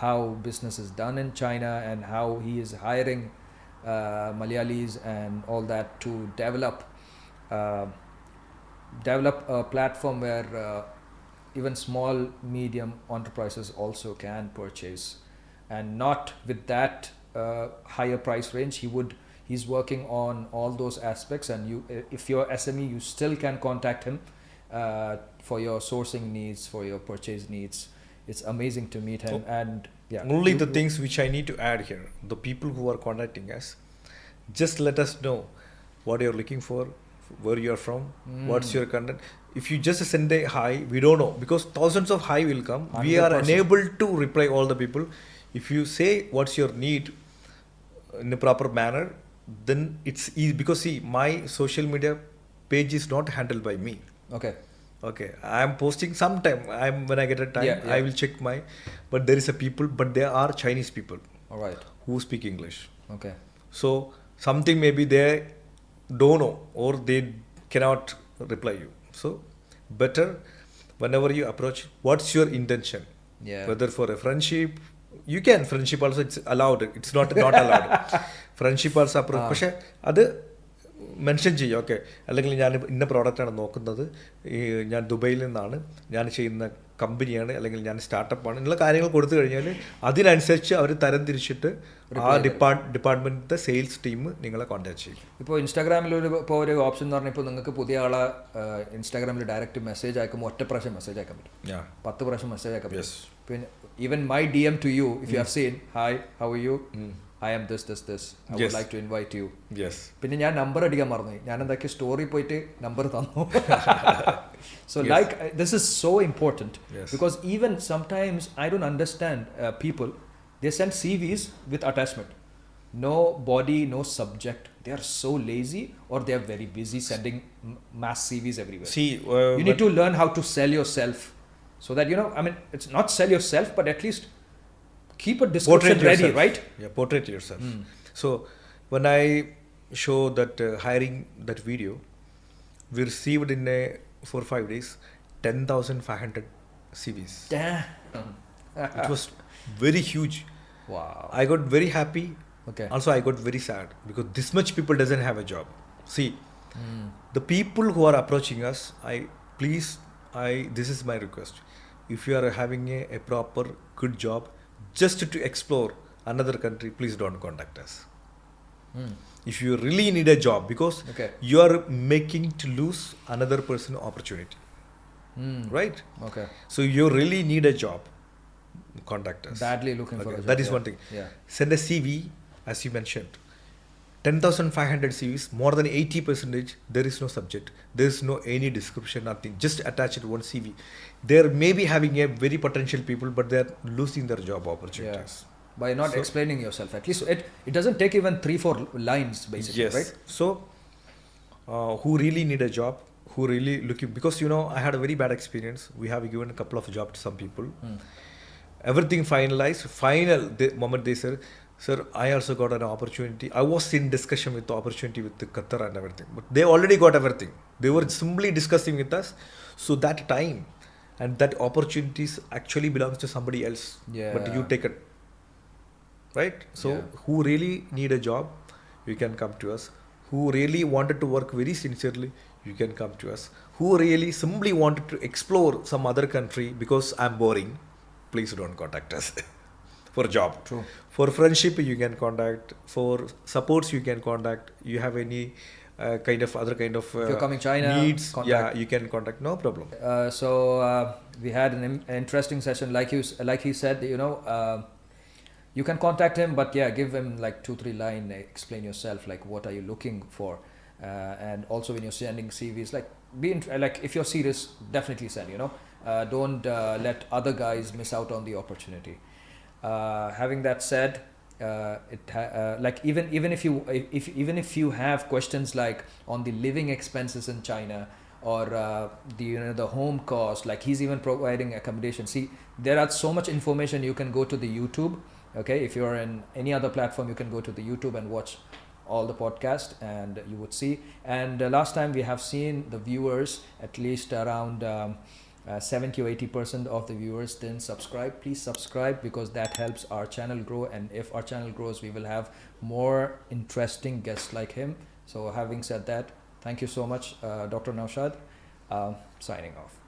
how business is done in China and how he is hiring Malayalis and all that to develop a platform where even small medium enterprises also can purchase, and not with that higher price range. He's working on all those aspects, and you, if you're SME, you still can contact him for your sourcing needs, for your purchase needs. It's amazing to meet him. And yeah, only the things which I need to add here, the people who are contacting us, just let us know what you're looking for, where you're from, what's your content. If you just send a hi, we don't know, because thousands of hi will come. 100%. We are unable to reply all the people. If you say what's your need in a proper manner, then it's easy, because see, my social media page is not handled by me. Okay, I am posting sometime. When I get a time, I will check but there is a people, but there are Chinese people. All right. Who speak English. Okay. So something maybe they don't know or they cannot reply you. So better whenever you approach, what's your intention? Yeah. Whether for a friendship, you can friendship also, it's allowed. It's not allowed. Friendship also approach. പക്ഷേ അത് mention ചെയ്യും. Okay, അല്ലെങ്കിൽ ഞാൻ ഇന്ന പ്രോഡക്റ്റാണ് നോക്കുന്നത്, ഞാൻ ദുബൈയിൽ നിന്നാണ്, ഞാൻ ചെയ്യുന്ന കമ്പനിയാണ്, അല്ലെങ്കിൽ ഞാൻ സ്റ്റാർട്ടപ്പാണ്, എന്നുള്ള കാര്യങ്ങൾ കൊടുത്തു കഴിഞ്ഞാൽ അതിനനുസരിച്ച് അവർ തരം തിരിച്ചിട്ട് ആ ഡിപ്പാർട്ട്മെൻറ്റിൻ്റെ സെയിൽസ് ടീം നിങ്ങളെ കോൺടാക്ട് ചെയ്യും. ഇപ്പോൾ ഇൻസ്റ്റാഗ്രാമിൽ ഒരു ഓപ്ഷൻ എന്ന് പറഞ്ഞാൽ, ഇപ്പോൾ നിങ്ങൾക്ക് പുതിയ ആളെ ഇൻസ്റ്റാഗ്രാമിൽ ഡയറക്റ്റ് മെസ്സേജ് അയക്കുമ്പോൾ 1 പ്രാവശ്യം മെസ്സേജ് അയക്കാൻ പറ്റും, 10 പ്രാവശ്യം മെസ്സേജ് അയക്കാൻ പറ്റും. പിന്നെ even my DM to you, if you have seen, hi, how are you? I am this. I would like to invite you. Yes. പിന്നെ ഞാൻ നമ്പർ അടിക്കാൻ മറന്നു. ഞാൻ എന്താക്കി സ്റ്റോറി പോയിട്ട് നമ്പർ തന്നു. So like this is so important. Because even sometimes I don't understand people. They send CVs with attachment. No body, no subject. They are so lazy, or they are very busy sending mass CVs everywhere. See, you need to learn how to sell yourself, so that, you know, I mean, it's not sell yourself, but at least keep a description ready, right? Yeah, portrait yourself. So when I show that hiring that video, we received in 4 or 5 days 10,500 CVs. Damn. It was very huge. Wow. I got very happy. Okay. Also, I got very sad because this much people doesn't have a job. See, Mm. the people who are approaching us, this is my request. If you are having a proper good job, just to explore another country, please don't contact us. Mm. If you really need a job, because Okay. you are making to lose another person opportunity, Mm. right? Okay. So you really need a job, contact us. Badly looking for a Okay, job. that is yeah. one thing. Yeah. Send a CV, as you mentioned. 10,500 CVs, more than 80%, there is no subject, there is no any description, nothing. Just attach it one CV. They may be having a very potential people, but they are losing their job opportunities. By not So- explaining yourself, at least it doesn't take even 3-4 lines basically, Yes. right? So, who really need a job, who really looking, because I had a very bad experience. We have given a couple of jobs to some people. Mm. Everything finalized. The moment they said, "Sir, I also got an opportunity." I was in discussion with the opportunity with the Qatar and everything, but they already got everything. They were simply discussing with us. So that time and that opportunities actually belongs to somebody else. Yeah. But you take it, right? So Yeah. who really need a job, you can come to us. Who really wanted to work very sincerely, you can come to us. Who really simply wanted to explore some other country because I'm boring, please don't contact us for job. True. For friendship, you can contact. For supports, you can contact. You have any other kind of If you're coming China, needs, contact. yeah, you can contact. No problem. So we had an interesting session, like he said, you can contact him, but yeah, give him like 2-3 line, explain yourself, like what are you looking for, and also when you're sending CVs, like like if you're serious, definitely send. Don't let other guys miss out on the opportunity. Having that said, like even if you have questions like on the living expenses in China, or the home cost, like he's even providing accommodation. See, there are so much information. You can go to the YouTube. Okay, if you're in any other platform, you can go to the YouTube and watch all the podcast, and you would see. And last time we have seen the viewers, at least around 70 or 80% of the viewers didn't subscribe. Please subscribe, because that helps our channel grow, and if our channel grows, we will have more interesting guests like him. So having said that, thank you so much, Dr. Noushad. Signing off.